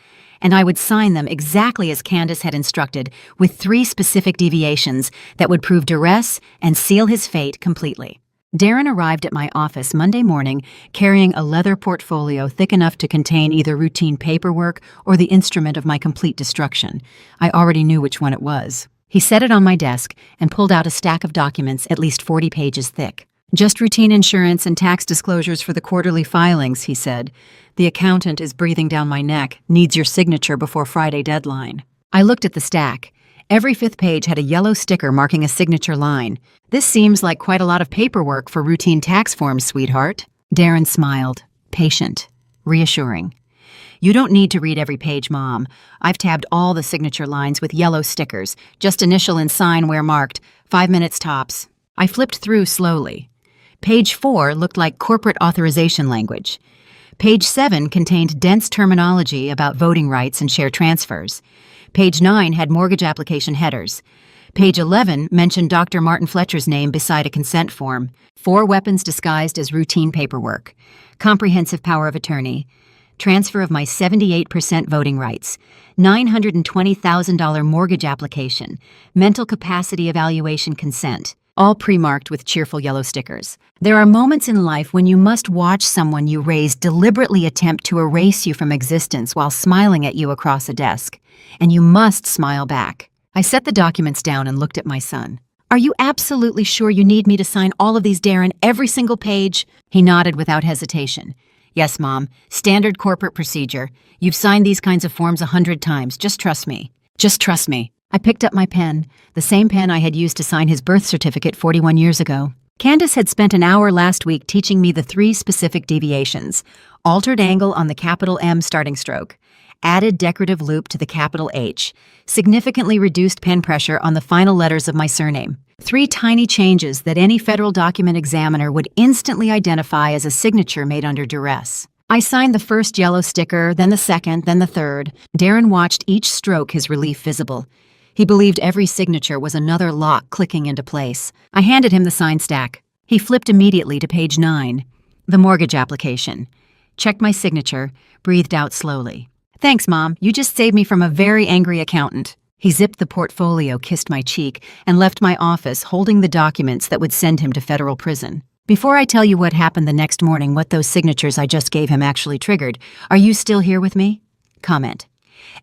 and I would sign them exactly as Candace had instructed, with 3 specific deviations that would prove duress and seal his fate completely. Darren arrived at my office Monday morning carrying a leather portfolio thick enough to contain either routine paperwork or the instrument of my complete destruction. I already knew which one it was. He set it on my desk and pulled out a stack of documents at least 40 pages thick. Just routine insurance and tax disclosures for the quarterly filings, he said. The accountant is breathing down my neck, needs your signature before Friday deadline. I looked at the stack. Every 5th page had a yellow sticker marking a signature line. This seems like quite a lot of paperwork for routine tax forms, sweetheart. Darren smiled, patient, reassuring. You don't need to read every page, Mom. I've tabbed all the signature lines with yellow stickers. Just initial and sign where marked. 5 minutes tops. I flipped through slowly. Page 4 looked like corporate authorization language. Page 7 contained dense terminology about voting rights and share transfers. Page 9 had mortgage application headers. Page 11 mentioned Dr. Martin Fletcher's name beside a consent form. 4 weapons disguised as routine paperwork. Comprehensive power of attorney. Transfer of my 78% voting rights. $920,000 mortgage application. Mental capacity evaluation consent. All pre-marked with cheerful yellow stickers. There are moments in life when you must watch someone you raise deliberately attempt to erase you from existence while smiling at you across a desk. And you must smile back. I set the documents down and looked at my son. Are you absolutely sure you need me to sign all of these, Darren, every single page? He nodded without hesitation. Yes, Mom. Standard corporate procedure. You've signed these kinds of forms 100 times. Just trust me. Just trust me. I picked up my pen, the same pen I had used to sign his birth certificate 41 years ago. Candace had spent an hour last week teaching me the 3 specific deviations. Altered angle on the capital M starting stroke. Added decorative loop to the capital H. Significantly reduced pen pressure on the final letters of my surname. 3 tiny changes that any federal document examiner would instantly identify as a signature made under duress. I signed the first yellow sticker, then the second, then the third. Darren watched each stroke, his relief visible. He believed every signature was another lock clicking into place. I handed him the sign stack. He flipped immediately to page 9. The mortgage application. Checked my signature, breathed out slowly. Thanks, Mom. You just saved me from a very angry accountant. He zipped the portfolio, kissed my cheek, and left my office holding the documents that would send him to federal prison. Before I tell you what happened the next morning, what those signatures I just gave him actually triggered, are you still here with me? Comment.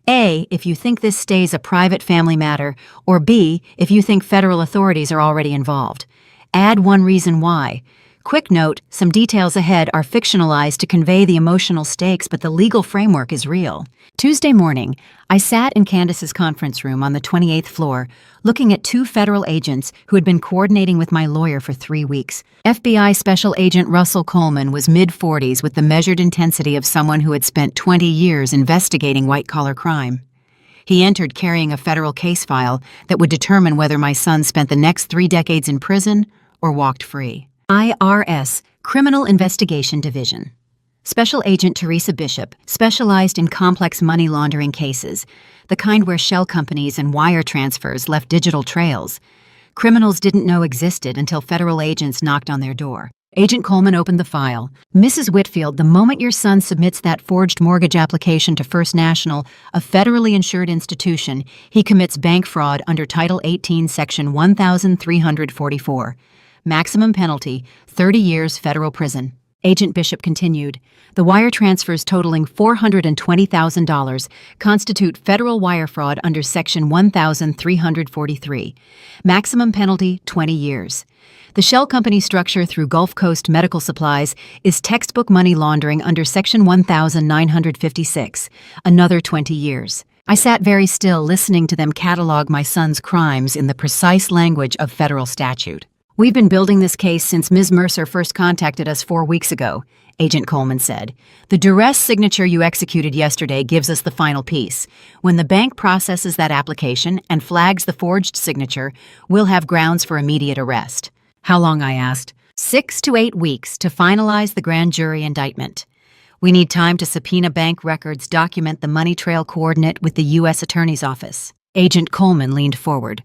A, if you think this stays a private family matter, or B, if you think federal authorities are already involved. Add 1 reason why. Quick note, some details ahead are fictionalized to convey the emotional stakes, but the legal framework is real. Tuesday morning, I sat in Candace's conference room on the 28th floor, looking at 2 federal agents who had been coordinating with my lawyer for 3 weeks. FBI Special Agent Russell Coleman was mid-40s with the measured intensity of someone who had spent 20 years investigating white-collar crime. He entered carrying a federal case file that would determine whether my son spent the next 3 decades in prison or walked free. IRS, Criminal Investigation Division. Special Agent Teresa Bishop specialized in complex money laundering cases, the kind where shell companies and wire transfers left digital trails. Criminals didn't know existed until federal agents knocked on their door. Agent Coleman opened the file. "Mrs. Whitfield, the moment your son submits that forged mortgage application to First National, a federally insured institution, he commits bank fraud under Title 18, Section 1344. Maximum penalty, 30 years federal prison." Agent Bishop continued, "The wire transfers totaling $420,000 constitute federal wire fraud under Section 1343. Maximum penalty, 20 years. The shell company structure through Gulf Coast Medical Supplies is textbook money laundering under Section 1956, another 20 years. I sat very still listening to them catalog my son's crimes in the precise language of federal statute. "We've been building this case since Ms. Mercer first contacted us 4 weeks ago," Agent Coleman said. "The duress signature you executed yesterday gives us the final piece. When the bank processes that application and flags the forged signature, we'll have grounds for immediate arrest." "How long?" I asked. 6 to 8 weeks to finalize the grand jury indictment. We need time to subpoena bank records, document the money trail coordinate with the U.S. Attorney's Office." Agent Coleman leaned forward.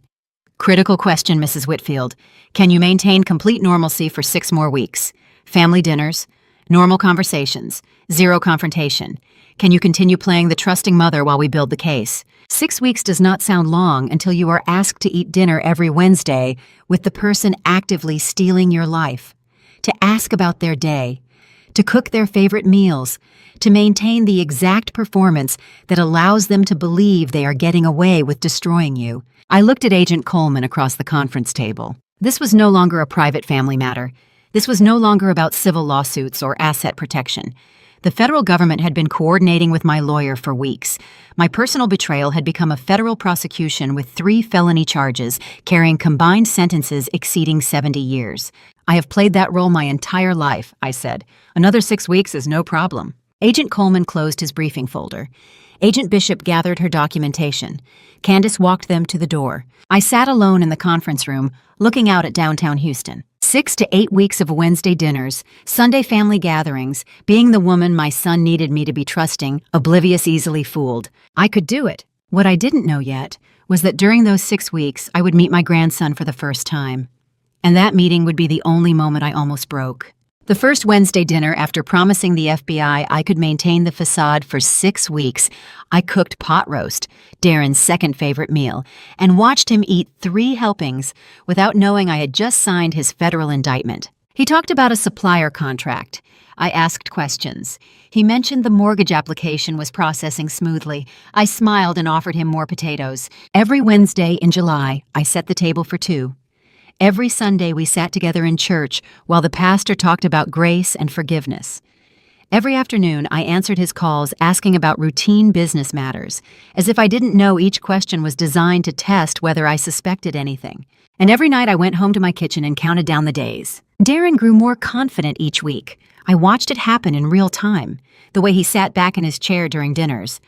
"Critical question, Mrs. Whitfield. Can you maintain complete normalcy for 6 more weeks? Family dinners, normal conversations, zero confrontation. Can you continue playing the trusting mother while we build the case? 6 weeks does not sound long until you are asked to eat dinner every Wednesday with the person actively stealing your life, to ask about their day, to cook their favorite meals, to maintain the exact performance that allows them to believe they are getting away with destroying you." I looked at Agent Coleman across the conference table. This was no longer a private family matter. This was no longer about civil lawsuits or asset protection. The federal government had been coordinating with my lawyer for weeks. My personal betrayal had become a federal prosecution with 3 felony charges, carrying combined sentences exceeding 70 years. "I have played that role my entire life," I said. "Another 6 weeks is no problem." Agent Coleman closed his briefing folder. Agent Bishop gathered her documentation. Candace walked them to the door. I sat alone in the conference room, looking out at downtown Houston. 6 to 8 weeks of Wednesday dinners, Sunday family gatherings, being the woman my son needed me to be trusting, oblivious, easily fooled. I could do it. What I didn't know yet was that during those 6 weeks, I would meet my grandson for the first time. And that meeting would be the only moment I almost broke. The first Wednesday dinner, after promising the FBI I could maintain the facade for 6 weeks, I cooked pot roast, Darren's second favorite meal, and watched him eat 3 helpings without knowing I had just signed his federal indictment. He talked about a supplier contract. I asked questions. He mentioned the mortgage application was processing smoothly. I smiled and offered him more potatoes. Every Wednesday in July, I set the table for 2. Every Sunday we sat together in church while the pastor talked about grace and forgiveness. Every afternoon I answered his calls asking about routine business matters, as if I didn't know each question was designed to test whether I suspected anything. And every night I went home to my kitchen and counted down the days. Darren grew more confident each week. I watched it happen in real time, the way he sat back in his chair during dinners,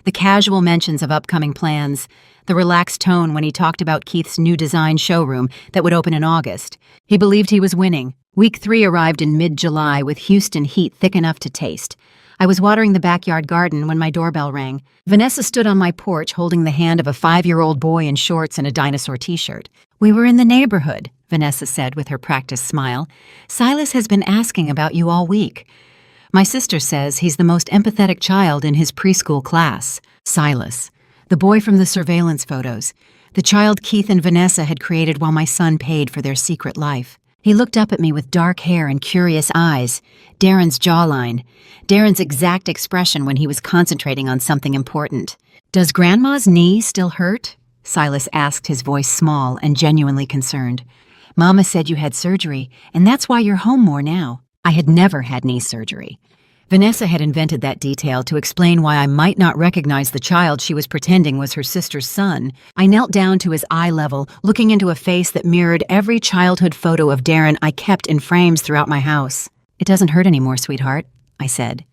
the casual mentions of upcoming plans, the relaxed tone when he talked about Keith's new design showroom that would open in August. He believed he was winning. Week 3 arrived in mid-July with Houston heat thick enough to taste. I was watering the backyard garden when my doorbell rang. Vanessa stood on my porch holding the hand of a 5-year-old boy in shorts and a dinosaur t-shirt. "We were in the neighborhood," Vanessa said with her practiced smile. "Silas has been asking about you all week. My sister says he's the most empathetic child in his preschool class." Silas, the boy from the surveillance photos, the child Keith and Vanessa had created while my son paid for their secret life. He looked up at me with dark hair and curious eyes, Darren's jawline, Darren's exact expression when he was concentrating on something important. "Does Grandma's knee still hurt?" Silas asked, his voice small and genuinely concerned. "Mama said you had surgery, and that's why you're home more now." I had never had knee surgery. Vanessa had invented that detail to explain why I might not recognize the child she was pretending was her sister's son. I knelt down to his eye level, looking into a face that mirrored every childhood photo of Darren I kept in frames throughout my house. "It doesn't hurt anymore, sweetheart," I said.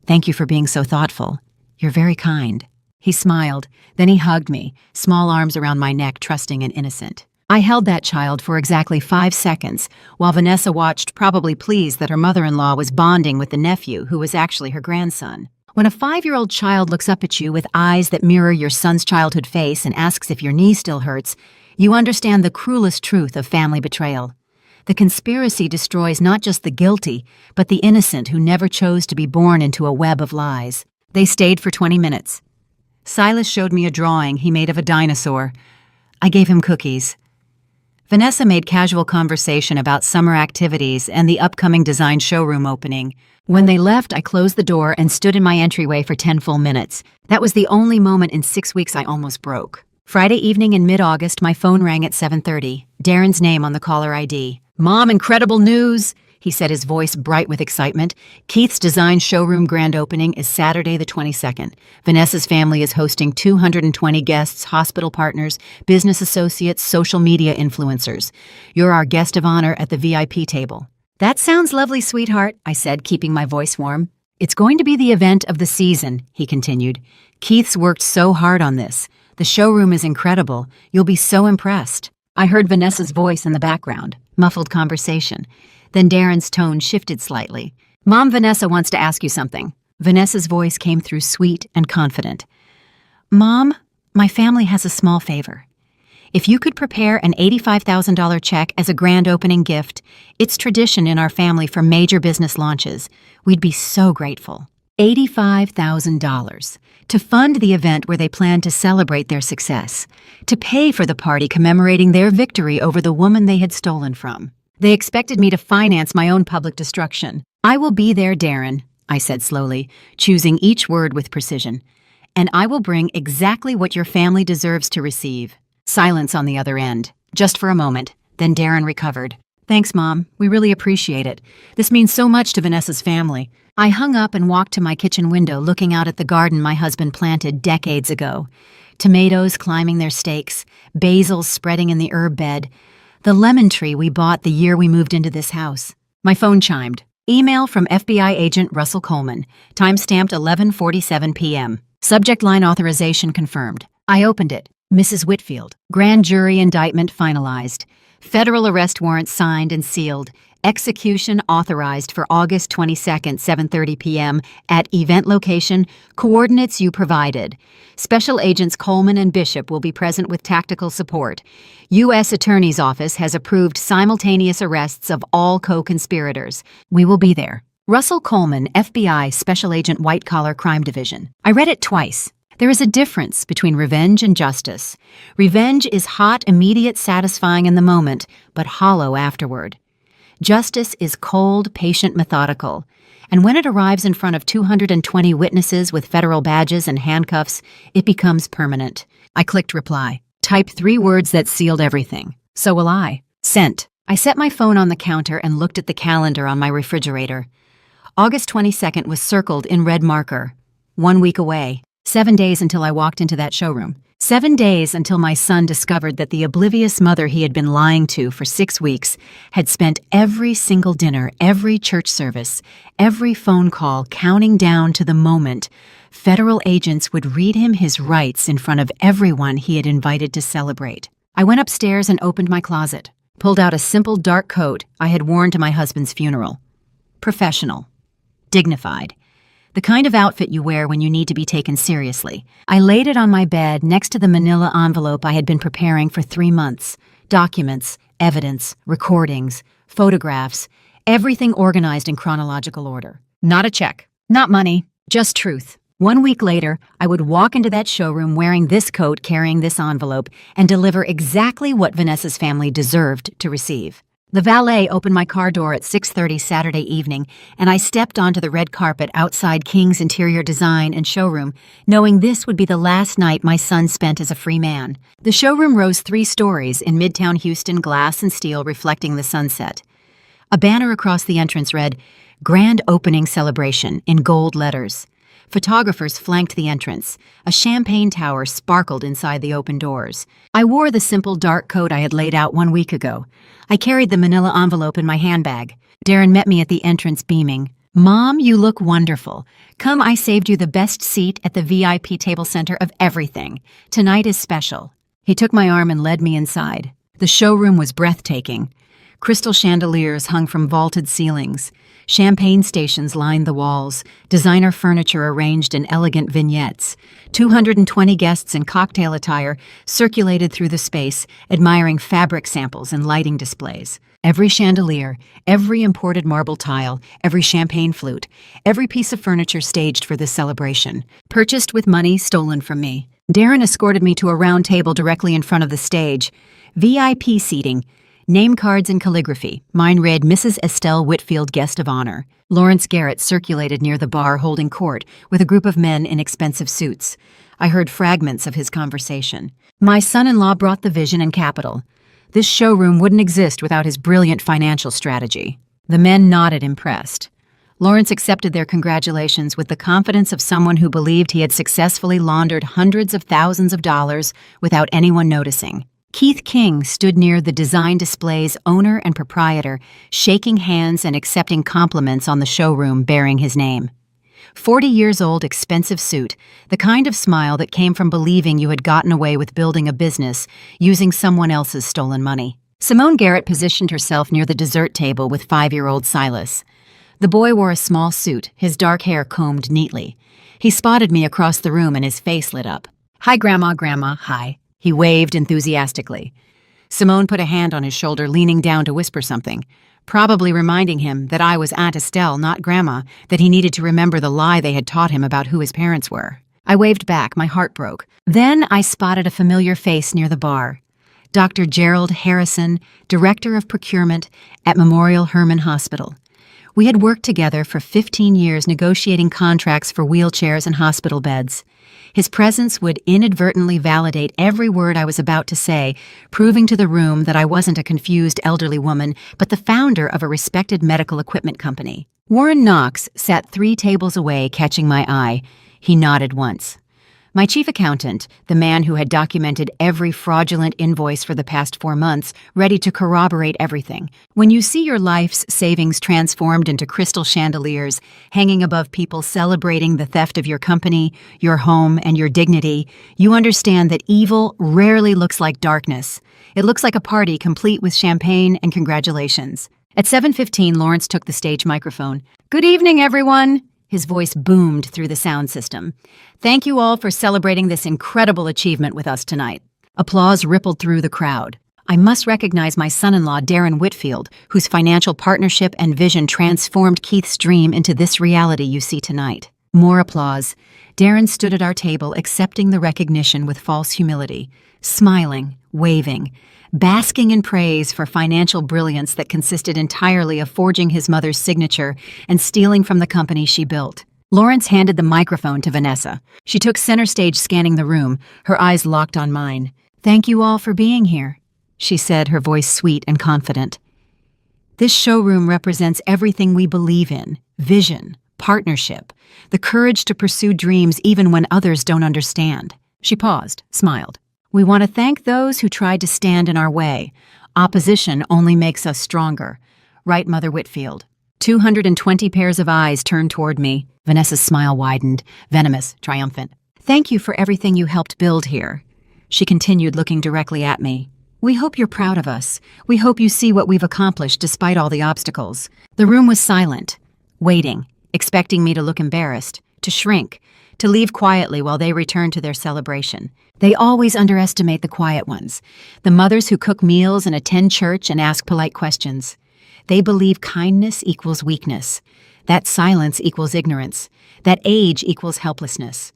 "Thank you for being so thoughtful. You're very kind." He smiled, then he hugged me, small arms around my neck, trusting and innocent. I held that child for exactly 5 seconds, while Vanessa watched, probably pleased that her mother-in-law was bonding with the nephew who was actually her grandson. When a 5-year-old child looks up at you with eyes that mirror your son's childhood face and asks if your knee still hurts, you understand the cruelest truth of family betrayal. The conspiracy destroys not just the guilty, but the innocent who never chose to be born into a web of lies. They stayed for 20 minutes. Silas showed me a drawing he made of a dinosaur. I gave him cookies. Vanessa made casual conversation about summer activities and the upcoming design showroom opening. When they left, I closed the door and stood in my entryway for 10 full minutes. That was the only moment in 6 weeks I almost broke. Friday evening in mid-August, my phone rang at 7:30. Darren's name on the caller ID. "Mom, incredible news!" he said, his voice bright with excitement. "Keith's design showroom grand opening is Saturday the 22nd. Vanessa's family is hosting 220 guests, hospital partners, business associates, social media influencers. You're our guest of honor at the VIP table." "That sounds lovely, sweetheart," I said, keeping my voice warm. "It's going to be the event of the season," he continued. "Keith's worked so hard on this. The showroom is incredible. You'll be so impressed." I heard Vanessa's voice in the background, muffled conversation. Then Darren's tone shifted slightly. "Mom, Vanessa wants to ask you something." Vanessa's voice came through sweet and confident. "Mom, my family has a small favor. If you could prepare an $85,000 check as a grand opening gift, it's tradition in our family for major business launches. We'd be so grateful." $85,000 to fund the event where they plan to celebrate their success, to pay for the party commemorating their victory over the woman they had stolen from. They expected me to finance my own public destruction. "I will be there, Darren," I said slowly, choosing each word with precision. "And I will bring exactly what your family deserves to receive." Silence on the other end, just for a moment. Then Darren recovered. "Thanks, Mom. We really appreciate it. This means so much to Vanessa's family." I hung up and walked to my kitchen window, looking out at the garden my husband planted decades ago. Tomatoes climbing their stakes, basils spreading in the herb bed, the lemon tree we bought the year we moved into this house. My phone chimed. Email from FBI agent Russell Coleman, time-stamped 11:47 p.m. Subject line authorization confirmed. I opened it. Mrs. Whitfield. Grand jury indictment finalized. Federal arrest warrant signed and sealed. Execution authorized for August 22nd, 7:30 p.m. at event location, coordinates you provided. Special agents Coleman and Bishop will be present with tactical support. U.S. Attorney's Office has approved simultaneous arrests of all co-conspirators. We will be there. Russell Coleman, FBI Special Agent White Collar Crime Division. I read it twice. There is a difference between revenge and justice. Revenge is hot, immediate, satisfying in the moment, but hollow afterward. Justice is cold, patient, methodical. And when it arrives in front of 220 witnesses with federal badges and handcuffs, it becomes permanent. I clicked reply. Typed 3 words that sealed everything. So will I. Sent. I set my phone on the counter and looked at the calendar on my refrigerator. August 22nd was circled in red marker. 1 week away. 7 days until I walked into that showroom. 7 days until my son discovered that the oblivious mother he had been lying to for 6 weeks had spent every single dinner, every church service, every phone call counting down to the moment federal agents would read him his rights in front of everyone he had invited to celebrate. I went upstairs and opened my closet, pulled out a simple dark coat I had worn to my husband's funeral. Professional. Dignified. The kind of outfit you wear when you need to be taken seriously. I laid it on my bed next to the manila envelope I had been preparing for 3 months. Documents, evidence, recordings, photographs, everything organized in chronological order. Not a check, not money, just truth. 1 week later, I would walk into that showroom wearing this coat, carrying this envelope, and deliver exactly what Vanessa's family deserved to receive. The valet opened my car door at 6:30 Saturday evening, and I stepped onto the red carpet outside King's Interior Design and Showroom, knowing this would be the last night my son spent as a free man. The showroom rose 3 stories in Midtown Houston, glass and steel reflecting the sunset. A banner across the entrance read, Grand Opening Celebration, in gold letters. Photographers flanked the entrance. A champagne tower sparkled inside the open doors. I wore the simple dark coat I had laid out 1 week ago. I carried the manila envelope in my handbag. Darren met me at the entrance beaming. Mom, you look wonderful. Come, I saved you the best seat at the VIP table center of everything. Tonight is special. He took my arm and led me inside. The showroom was breathtaking. Crystal chandeliers hung from vaulted ceilings. Champagne stations lined the walls, designer furniture arranged in elegant vignettes. 220 guests in cocktail attire circulated through the space, admiring fabric samples and lighting displays. Every chandelier, every imported marble tile, every champagne flute, every piece of furniture staged for this celebration. Purchased with money stolen from me. Darren escorted me to a round table directly in front of the stage. VIP seating. Name cards and calligraphy. Mine read Mrs. Estelle Whitfield, Guest of Honor. Lawrence Garrett circulated near the bar holding court with a group of men in expensive suits. I heard fragments of his conversation. My son-in-law brought the vision and capital. This showroom wouldn't exist without his brilliant financial strategy. The men nodded, impressed. Lawrence accepted their congratulations with the confidence of someone who believed he had successfully laundered hundreds of thousands of dollars without anyone noticing. Keith King stood near the design display's owner and proprietor, shaking hands and accepting compliments on the showroom bearing his name. 40 years old, expensive suit, the kind of smile that came from believing you had gotten away with building a business using someone else's stolen money. Simone Garrett positioned herself near the dessert table with 5-year-old Silas. The boy wore a small suit, his dark hair combed neatly. He spotted me across the room and his face lit up. "Hi, Grandma, hi." He waved enthusiastically. Simone put a hand on his shoulder, leaning down to whisper something, probably reminding him that I was Aunt Estelle, not Grandma, that he needed to remember the lie they had taught him about who his parents were. I waved back, my heart broke. Then I spotted a familiar face near the bar. Dr. Gerald Harrison, Director of Procurement at Memorial Hermann Hospital. We had worked together for 15 years negotiating contracts for wheelchairs and hospital beds. His presence would inadvertently validate every word I was about to say, proving to the room that I wasn't a confused elderly woman, but the founder of a respected medical equipment company. Warren Knox sat 3 tables away, catching my eye. He nodded once. My chief accountant, the man who had documented every fraudulent invoice for the past 4 months, ready to corroborate everything. When you see your life's savings transformed into crystal chandeliers hanging above people celebrating the theft of your company, your home, and your dignity, you understand that evil rarely looks like darkness. It looks like a party complete with champagne and congratulations. At 7:15, Lawrence took the stage microphone. "Good evening, everyone." His voice boomed through the sound system. "Thank you all for celebrating this incredible achievement with us tonight." Applause rippled through the crowd. I must recognize my son-in-law, Darren Whitfield, whose financial partnership and vision transformed Keith's dream into this reality you see tonight. More applause. Darren stood at our table, accepting the recognition with false humility, smiling, waving, basking in praise for financial brilliance that consisted entirely of forging his mother's signature and stealing from the company she built. Lawrence handed the microphone to Vanessa. She took center stage, scanning the room, her eyes locked on mine. "Thank you all for being here," she said, her voice sweet and confident. "This showroom represents everything we believe in: vision, partnership, the courage to pursue dreams even when others don't understand." She paused, smiled. "We want to thank those who tried to stand in our way. Opposition only makes us stronger. Right, Mother Whitfield?" 220 pairs of eyes turned toward me. Vanessa's smile widened, venomous, triumphant. "Thank you for everything you helped build here." She continued, looking directly at me. "We hope you're proud of us. We hope you see what we've accomplished despite all the obstacles." The room was silent, waiting, expecting me to look embarrassed, to shrink, to leave quietly while they returned to their celebration. They always underestimate the quiet ones, the mothers who cook meals and attend church and ask polite questions. They believe kindness equals weakness, that silence equals ignorance, that age equals helplessness.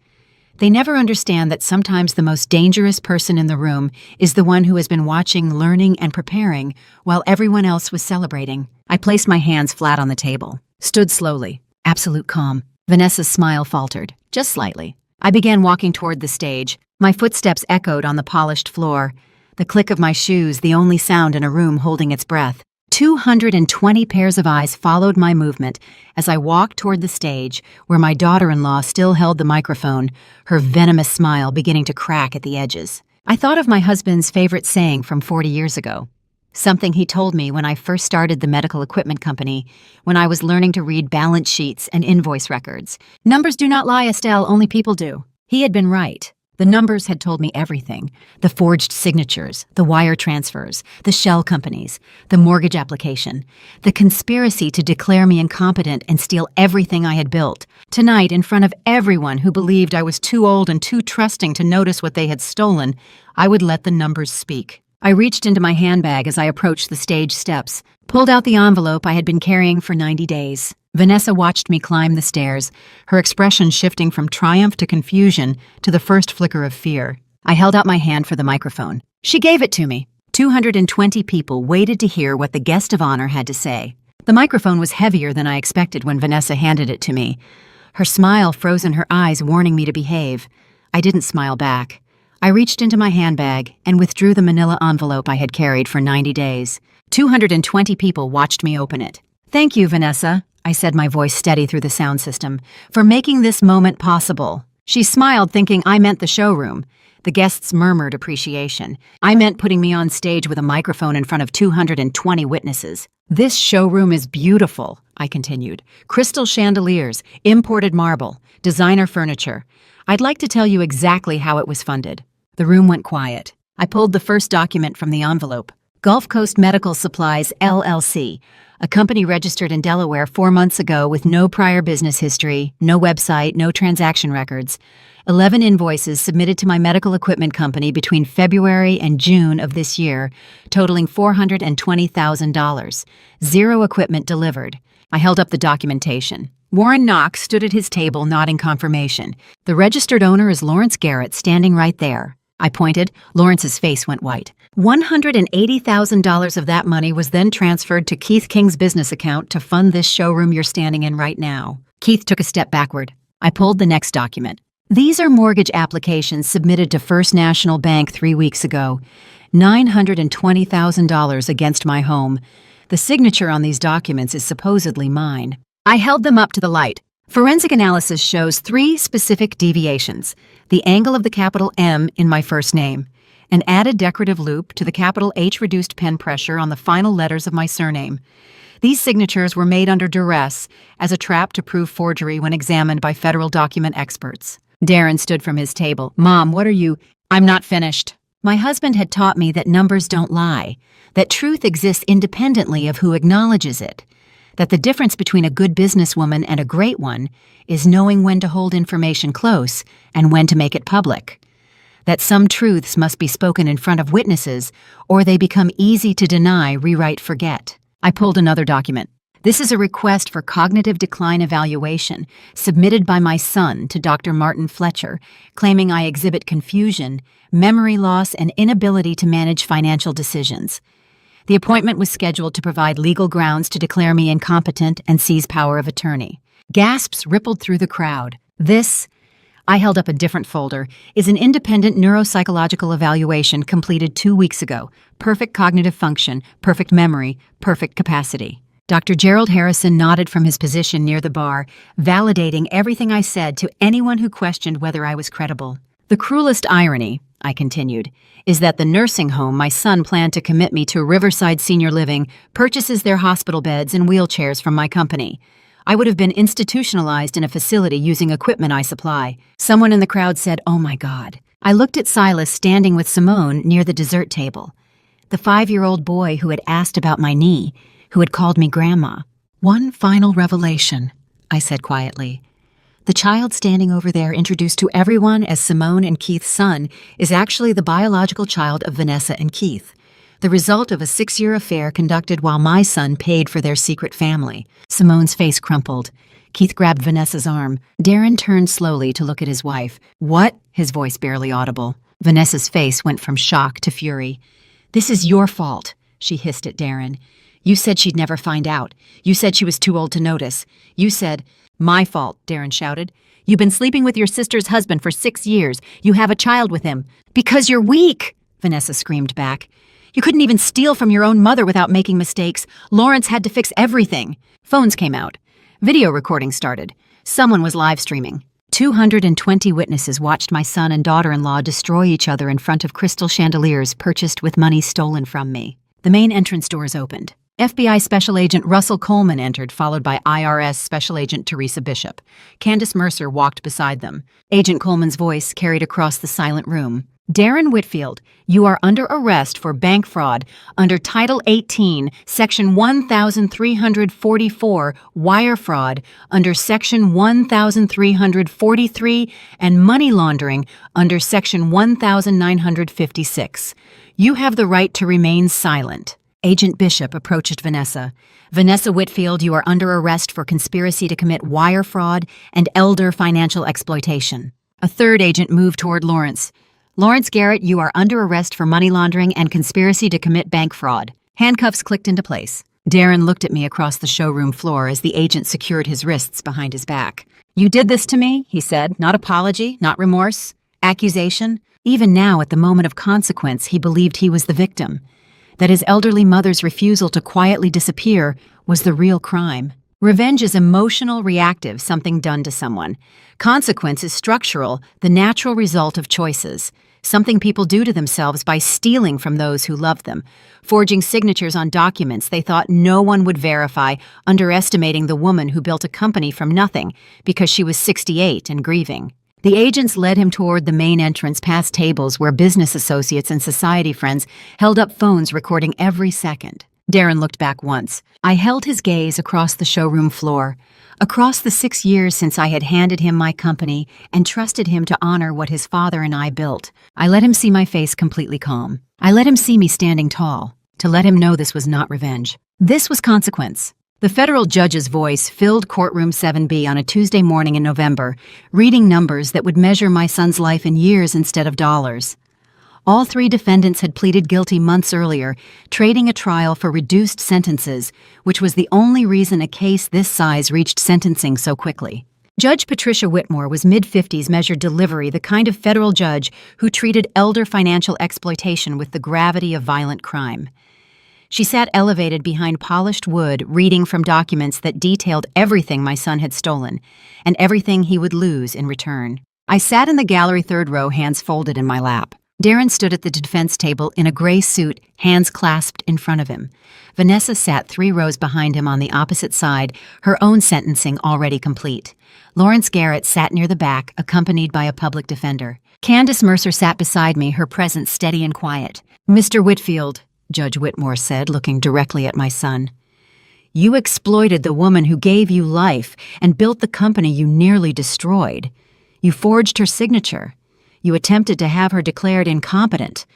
They never understand that sometimes the most dangerous person in the room is the one who has been watching, learning, and preparing while everyone else was celebrating. I placed my hands flat on the table, stood slowly, absolute calm. Vanessa's smile faltered, just slightly. I began walking toward the stage. My footsteps echoed on the polished floor, the click of my shoes the only sound in a room holding its breath. 220 pairs of eyes followed my movement as I walked toward the stage where my daughter-in-law still held the microphone, her venomous smile beginning to crack at the edges. I thought of my husband's favorite saying from 40 years ago, something he told me when I first started the medical equipment company, when I was learning to read balance sheets and invoice records. "Numbers do not lie, Estelle, only people do." He had been right. The numbers had told me everything: the forged signatures, the wire transfers, the shell companies, the mortgage application, the conspiracy to declare me incompetent and steal everything I had built. Tonight, in front of everyone who believed I was too old and too trusting to notice what they had stolen, I would let the numbers speak. I reached into my handbag as I approached the stage steps, pulled out the envelope I had been carrying for 90 days. Vanessa watched me climb the stairs, her expression shifting from triumph to confusion to the first flicker of fear. I held out my hand for the microphone. She gave it to me. 220 people waited to hear what the guest of honor had to say. The microphone was heavier than I expected when Vanessa handed it to me. Her smile froze in her eyes, warning me to behave. I didn't smile back. I reached into my handbag and withdrew the manila envelope I had carried for 90 days. 220 people watched me open it. "Thank you, Vanessa," I said, my voice steady through the sound system, "for making this moment possible." She smiled, thinking I meant the showroom. The guests murmured appreciation. I meant putting me on stage with a microphone in front of 220 witnesses. "This showroom is beautiful," I continued. "Crystal chandeliers, imported marble, designer furniture. I'd like to tell you exactly how it was funded." The room went quiet. I pulled the first document from the envelope. Gulf Coast Medical Supplies, LLC, a company registered in Delaware 4 months ago with no prior business history, no website, no transaction records. 11 invoices submitted to my medical equipment company between February and June of this year, totaling $420,000. 0 equipment delivered. I held up the documentation. Warren Knox stood at his table nodding confirmation. "The registered owner is Lawrence Garrett, standing right there." I pointed. Lawrence's face went white. $180,000 of that money was then transferred to Keith King's business account to fund this showroom you're standing in right now. Keith took a step backward. I pulled the next document. "These are mortgage applications submitted to First National Bank 3 weeks ago. $920,000 against my home. The signature on these documents is supposedly mine." I held them up to the light. "Forensic analysis shows 3 specific deviations: the angle of the capital M in my first name, an added decorative loop to the capital H reduced pen pressure on the final letters of my surname. These signatures were made under duress as a trap to prove forgery when examined by federal document experts." Darren stood from his table. "Mom, what are you—" "I'm not finished." My husband had taught me that numbers don't lie, that truth exists independently of who acknowledges it, that the difference between a good businesswoman and a great one is knowing when to hold information close and when to make it public, that some truths must be spoken in front of witnesses or they become easy to deny, rewrite, forget. I pulled another document. "This is a request for cognitive decline evaluation submitted by my son to Dr. Martin Fletcher, claiming I exhibit confusion, memory loss, and inability to manage financial decisions. The appointment was scheduled to provide legal grounds to declare me incompetent and seize power of attorney." Gasps rippled through the crowd. "This," I held up a different folder, "is an independent neuropsychological evaluation completed 2 weeks ago. Perfect cognitive function, perfect memory, perfect capacity." Dr. Gerald Harrison nodded from his position near the bar, validating everything I said to anyone who questioned whether I was credible. "The cruelest irony," I continued, "is that the nursing home my son planned to commit me to, Riverside Senior Living, purchases their hospital beds and wheelchairs from my company. I would have been institutionalized in a facility using equipment I supply." Someone in the crowd said, "Oh my God." I looked at Silas standing with Simone near the dessert table, the 5-year-old boy who had asked about my knee, who had called me Grandma. "One final revelation," I said quietly. "The child standing over there, introduced to everyone as Simone and Keith's son, is actually the biological child of Vanessa and Keith, the result of a 6-year affair conducted while my son paid for their secret family." Simone's face crumpled. Keith grabbed Vanessa's arm. Darren turned slowly to look at his wife. "What?" His voice barely audible. Vanessa's face went from shock to fury. "This is your fault," she hissed at Darren. "You said she'd never find out. You said she was too old to notice. You said—" "My fault," Darren shouted. "You've been sleeping with your sister's husband for 6 years. You have a child with him." "Because you're weak," Vanessa screamed back. "You couldn't even steal from your own mother without making mistakes. Lawrence had to fix everything." Phones came out. Video recording started. Someone was live streaming. 220 witnesses watched my son and daughter-in-law destroy each other in front of crystal chandeliers purchased with money stolen from me. The main entrance doors opened. FBI Special Agent Russell Coleman entered, followed by IRS Special Agent Teresa Bishop. Candace Mercer walked beside them. Agent Coleman's voice carried across the silent room. Darren Whitfield, you are under arrest for bank fraud under Title 18, Section 1344, wire fraud under Section 1343, and money laundering under Section 1956. You have the right to remain silent. Agent Bishop approached Vanessa. Vanessa Whitfield, you are under arrest for conspiracy to commit wire fraud and elder financial exploitation. A third agent moved toward Lawrence. Lawrence Garrett, you are under arrest for money laundering and conspiracy to commit bank fraud. Handcuffs clicked into place. Darren looked at me across the showroom floor as the agent secured his wrists behind his back. You did this to me, he said. Not apology, not remorse, accusation. Even now, at the moment of consequence, he believed he was the victim. That his elderly mother's refusal to quietly disappear was the real crime. Revenge is emotional, reactive, something done to someone. Consequence is structural, the natural result of choices. Something people do to themselves by stealing from those who love them, forging signatures on documents they thought no one would verify, underestimating the woman who built a company from nothing because she was 68 and grieving. The agents led him toward the main entrance past tables where business associates and society friends held up phones recording every second. Darren looked back once. I held his gaze across the showroom floor, across the 6 years since I had handed him my company and trusted him to honor what his father and I built. I let him see my face completely calm. I let him see me standing tall, to let him know this was not revenge. This was consequence. The federal judge's voice filled courtroom 7B on a Tuesday morning in November, reading numbers that would measure my son's life in years instead of dollars. All three defendants had pleaded guilty months earlier, trading a trial for reduced sentences, which was the only reason a case this size reached sentencing so quickly. Judge Patricia Whitmore was mid-50s, measured delivery, the kind of federal judge who treated elder financial exploitation with the gravity of violent crime. She sat elevated behind polished wood, reading from documents that detailed everything my son had stolen, and everything he would lose in return. I sat in the gallery third row, hands folded in my lap. Darren stood at the defense table in a gray suit, hands clasped in front of him. Vanessa sat 3 rows behind him on the opposite side, her own sentencing already complete. Lawrence Garrett sat near the back, accompanied by a public defender. Candace Mercer sat beside me, her presence steady and quiet. Mr. Whitfield, Judge Whitmore said, looking directly at my son, you exploited the woman who gave you life and built the company you nearly destroyed. You forged her signature. You attempted to have her declared incompetent.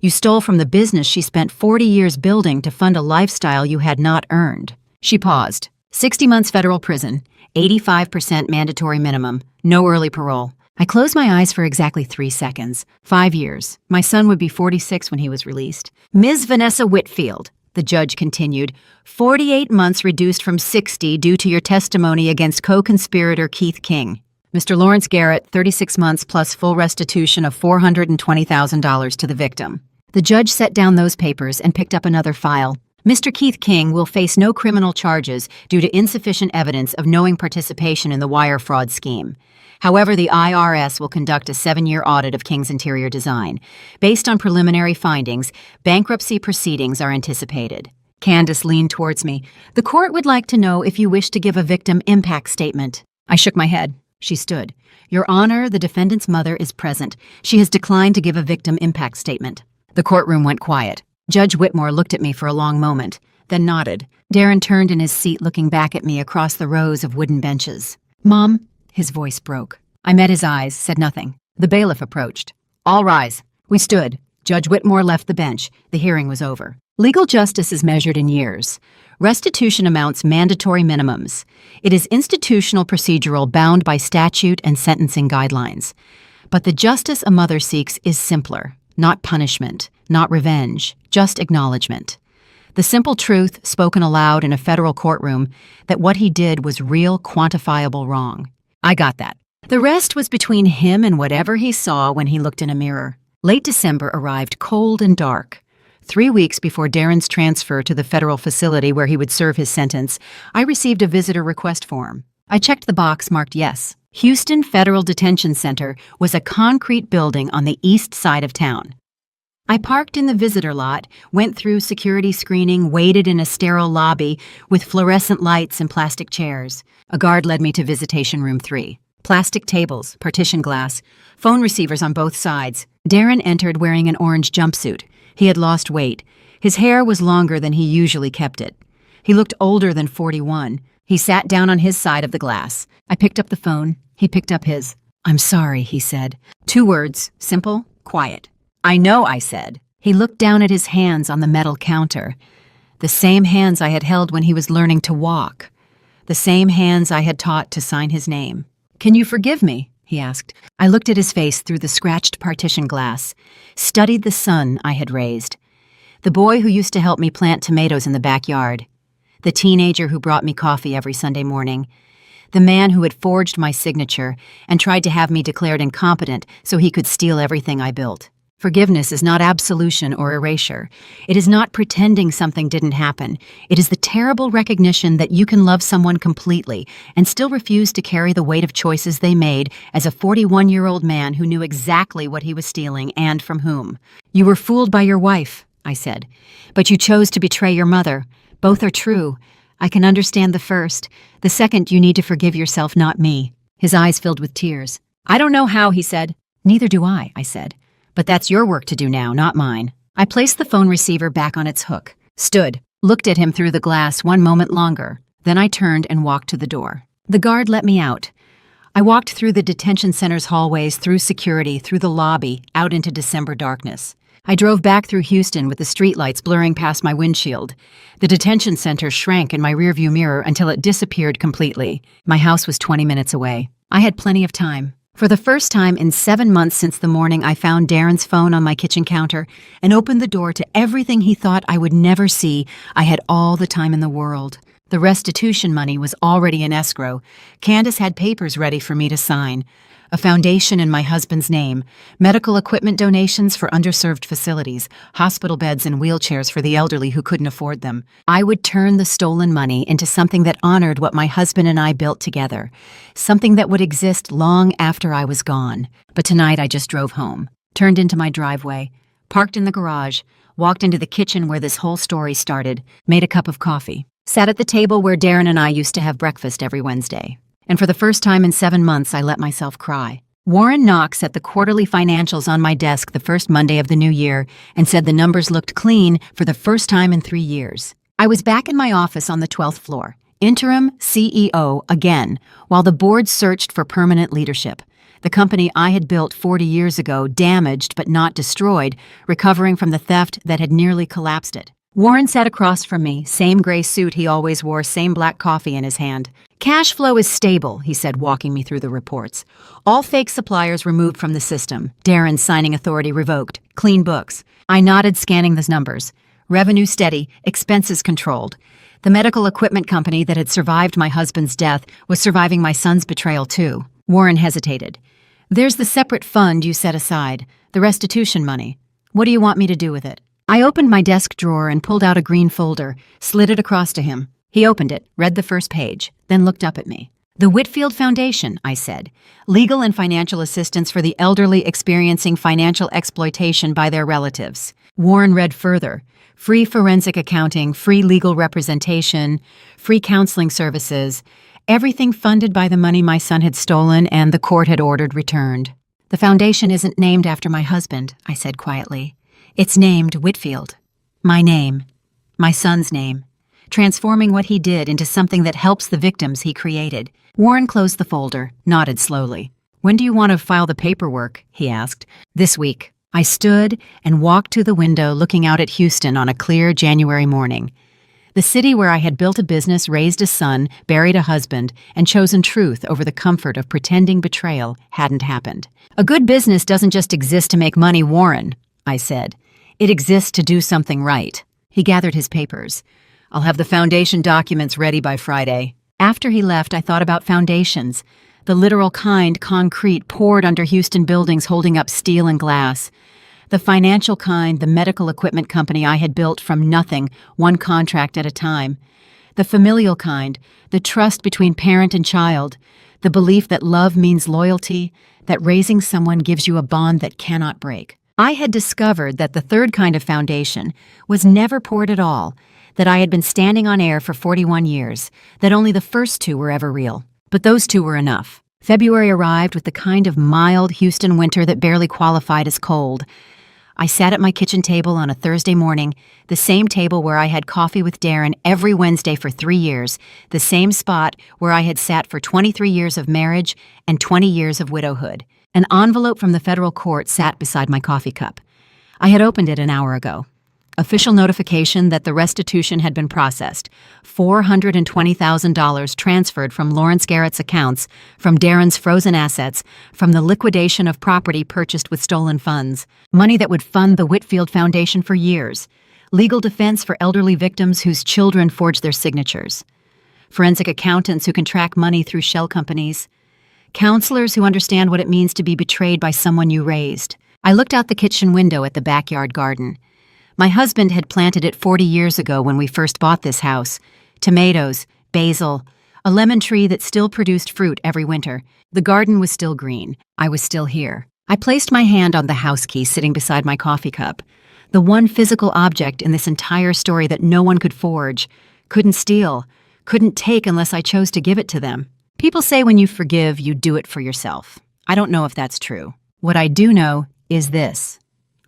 You stole from the business she spent 40 years building to fund a lifestyle you had not earned. She paused. 60 months federal prison, 85% mandatory minimum, no early parole. I closed my eyes for exactly 3 seconds. 5 years. My son would be 46 when he was released. Ms. Vanessa Whitfield, the judge continued, 48 months reduced from 60 due to your testimony against co-conspirator Keith King. Mr. Lawrence Garrett, 36 months plus full restitution of $420,000 to the victim. The judge set down those papers and picked up another file. Mr. Keith King will face no criminal charges due to insufficient evidence of knowing participation in the wire fraud scheme. However, the IRS will conduct a 7-year audit of King's interior design. Based on preliminary findings, bankruptcy proceedings are anticipated. Candace leaned towards me. The court would like to know if you wish to give a victim impact statement. I shook my head. She stood. Your Honor, the defendant's mother is present. She has declined to give a victim impact statement. The courtroom went quiet. Judge Whitmore looked at me for a long moment, then nodded. Darren turned in his seat, looking back at me across the rows of wooden benches. Mom, his voice broke. I met his eyes, said nothing. The bailiff approached. All rise. We stood. Judge Whitmore left the bench. The hearing was over. Legal justice is measured in years. Restitution amounts mandatory minimums. It is institutional procedural, bound by statute and sentencing guidelines. But the justice a mother seeks is simpler. Not punishment, not revenge, just acknowledgement. The simple truth, spoken aloud in a federal courtroom, that what he did was real, quantifiable wrong. I got that. The rest was between him and whatever he saw when he looked in a mirror. Late December arrived cold and dark. 3 weeks before Darren's transfer to the federal facility where he would serve his sentence, I received a visitor request form. I checked the box marked yes. Houston Federal Detention Center was a concrete building on the east side of town. I parked in the visitor lot, went through security screening, waited in a sterile lobby with fluorescent lights and plastic chairs. A guard led me to visitation room 3. Plastic tables, partition glass, phone receivers on both sides. Darren entered wearing an orange jumpsuit. He had lost weight. His hair was longer than he usually kept it. He looked older than 41. He sat down on his side of the glass. I picked up the phone. He picked up his. "I'm sorry," he said. 2 words, simple, quiet. "I know," I said. He looked down at his hands on the metal counter. The same hands I had held when he was learning to walk. The same hands I had taught to sign his name. "Can you forgive me?" he asked. I looked at his face through the scratched partition glass, studied the son I had raised. The boy who used to help me plant tomatoes in the backyard. The teenager who brought me coffee every Sunday morning. The man who had forged my signature and tried to have me declared incompetent so he could steal everything I built. Forgiveness is not absolution or erasure. It is not pretending something didn't happen. It is the terrible recognition that you can love someone completely and still refuse to carry the weight of choices they made as a 41-year-old man who knew exactly what he was stealing and from whom. "You were fooled by your wife," I said, "but you chose to betray your mother. Both are true. I can understand the first. The second, you need to forgive yourself, not me." His eyes filled with tears. "I don't know how," he said. "Neither do I said. "But that's your work to do now, not mine." I placed the phone receiver back on its hook, stood, looked at him through the glass 1 moment longer. Then I turned and walked to the door. The guard let me out. I walked through the detention center's hallways, through security, through the lobby, out into December darkness. I drove back through Houston with the streetlights blurring past my windshield. The detention center shrank in my rearview mirror until it disappeared completely. My house was 20 minutes away. I had plenty of time. For the first time in 7 months since the morning I found Darren's phone on my kitchen counter and opened the door to everything he thought I would never see, I had all the time in the world. The restitution money was already in escrow. Candace had papers ready for me to sign. A foundation in my husband's name, medical equipment donations for underserved facilities, hospital beds and wheelchairs for the elderly who couldn't afford them. I would turn the stolen money into something that honored what my husband and I built together, something that would exist long after I was gone. But tonight I just drove home, turned into my driveway, parked in the garage, walked into the kitchen where this whole story started, made a cup of coffee, sat at the table where Darren and I used to have breakfast every Wednesday. And for the first time in 7 months, I let myself cry. Warren knocks at the quarterly financials on my desk the first Monday of the new year and said the numbers looked clean for the first time in 3 years. I was back in my office on the 12th floor, interim CEO again, while the board searched for permanent leadership. The company I had built 40 years ago, damaged but not destroyed, recovering from the theft that had nearly collapsed it. Warren sat across from me, same gray suit he always wore, same black coffee in his hand. "Cash flow is stable," he said, walking me through the reports. "All fake suppliers removed from the system. Darren's signing authority revoked. Clean books." I nodded, scanning the numbers. Revenue steady, expenses controlled. The medical equipment company that had survived my husband's death was surviving my son's betrayal too. Warren hesitated. "There's the separate fund you set aside, the restitution money. What do you want me to do with it?" I opened my desk drawer and pulled out a green folder, slid it across to him. He opened it, read the first page, then looked up at me. "The Whitfield Foundation," I said. "Legal and financial assistance for the elderly experiencing financial exploitation by their relatives." Warren read further. "Free forensic accounting, free legal representation, free counseling services, everything funded by the money my son had stolen and the court had ordered returned." "The foundation isn't named after my husband," I said quietly. "It's named Whitfield. My name. My son's name. Transforming what he did into something that helps the victims he created." Warren closed the folder, nodded slowly. "When do you want to file the paperwork?" he asked. "This week." I stood and walked to the window looking out at Houston on a clear January morning. The city where I had built a business, raised a son, buried a husband, and chosen truth over the comfort of pretending betrayal hadn't happened. "A good business doesn't just exist to make money, Warren," I said. "It exists to do something right." He gathered his papers. "I'll have the foundation documents ready by Friday." After he left, I thought about foundations, the literal kind, concrete, poured under Houston buildings holding up steel and glass. The financial kind, the medical equipment company I had built from nothing, one contract at a time. The familial kind, the trust between parent and child, the belief that love means loyalty, that raising someone gives you a bond that cannot break. I had discovered that the third kind of foundation was never poured at all, that I had been standing on air for 41 years, that only the first two were ever real. But those two were enough. February arrived with the kind of mild Houston winter that barely qualified as cold. I sat at my kitchen table on a Thursday morning, the same table where I had coffee with Darren every Wednesday for 3 years, the same spot where I had sat for 23 years of marriage and 20 years of widowhood. An envelope from the federal court sat beside my coffee cup. I had opened it an hour ago. Official notification that the restitution had been processed. $420,000 transferred from Lawrence Garrett's accounts, from Darren's frozen assets, from the liquidation of property purchased with stolen funds. Money that would fund the Whitfield Foundation for years. Legal defense for elderly victims whose children forged their signatures. Forensic accountants who can track money through shell companies. Counselors who understand what it means to be betrayed by someone you raised. I looked out the kitchen window at the backyard garden. My husband had planted it 40 years ago when we first bought this house. Tomatoes, basil, a lemon tree that still produced fruit every winter. The garden was still green. I was still here. I placed my hand on the house key sitting beside my coffee cup. The one physical object in this entire story that no one could forge, couldn't steal, couldn't take unless I chose to give it to them. People say when you forgive, you do it for yourself. I don't know if that's true. What I do know is this.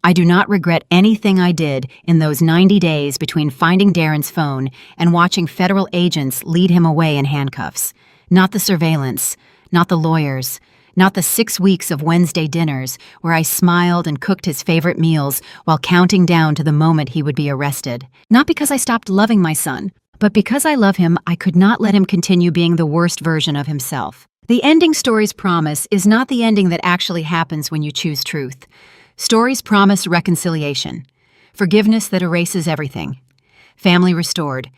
I do not regret anything I did in those 90 days between finding Darren's phone and watching federal agents lead him away in handcuffs. Not the surveillance, not the lawyers, not the 6 weeks of Wednesday dinners where I smiled and cooked his favorite meals while counting down to the moment he would be arrested. Not because I stopped loving my son, but because I love him, I could not let him continue being the worst version of himself. The ending story's promise is not the ending that actually happens when you choose truth. Stories promise reconciliation, forgiveness that erases everything, family restored,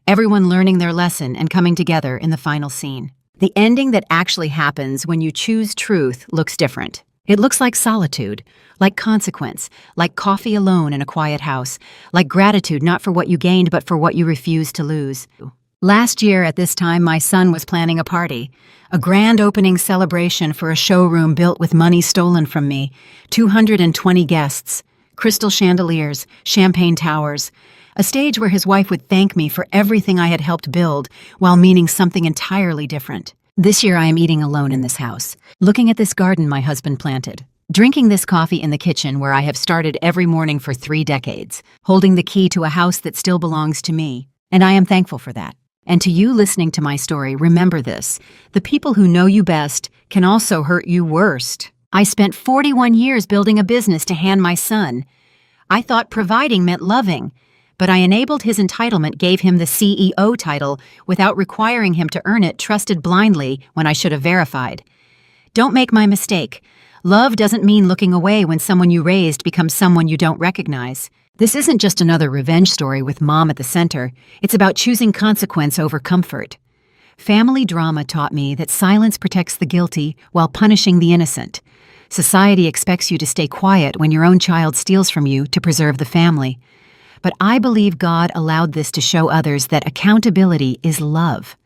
everyone learning their lesson and coming together in the final scene. The ending that actually happens when you choose truth looks different. It looks like solitude, like consequence, like coffee alone in a quiet house, like gratitude not for what you gained but for what you refused to lose. Last year at this time, my son was planning a party, a grand opening celebration for a showroom built with money stolen from me, 220 guests, crystal chandeliers, champagne towers, a stage where his wife would thank me for everything I had helped build while meaning something entirely different. This year I am eating alone in this house, looking at this garden my husband planted, drinking this coffee in the kitchen where I have started every morning for 3 decades, holding the key to a house that still belongs to me, and I am thankful for that. And to you listening to my story, remember this. The people who know you best can also hurt you worst. I spent 41 years building a business to hand my son. I thought providing meant loving, but I enabled his entitlement, gave him the CEO title without requiring him to earn it, trusted blindly when I should have verified. Don't make my mistake. Love doesn't mean looking away when someone you raised becomes someone you don't recognize. This isn't just another revenge story with mom at the center. It's about choosing consequence over comfort. Family drama taught me that silence protects the guilty while punishing the innocent. Society expects you to stay quiet when your own child steals from you to preserve the family. But I believe God allowed this to show others that accountability is love.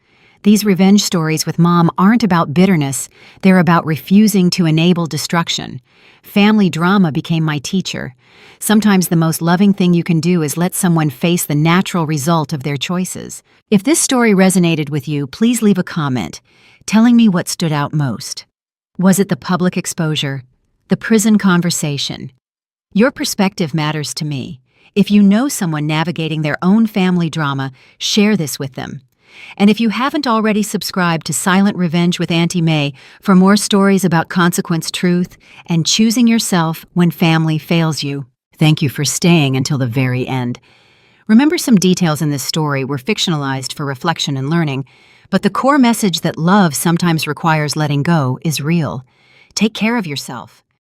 These revenge stories with mom aren't about bitterness, they're about refusing to enable destruction. Family drama became my teacher. Sometimes the most loving thing you can do is let someone face the natural result of their choices. If this story resonated with you, please leave a comment, telling me what stood out most. Was it the public exposure? The prison conversation? Your perspective matters to me. If you know someone navigating their own family drama, share this with them. And if you haven't already subscribed to Silent Revenge with Auntie May for more stories about consequence, truth, and choosing yourself when family fails you, thank you for staying until the very end. Remember, some details in this story were fictionalized for reflection and learning, but the core message that love sometimes requires letting go is real. Take care of yourself.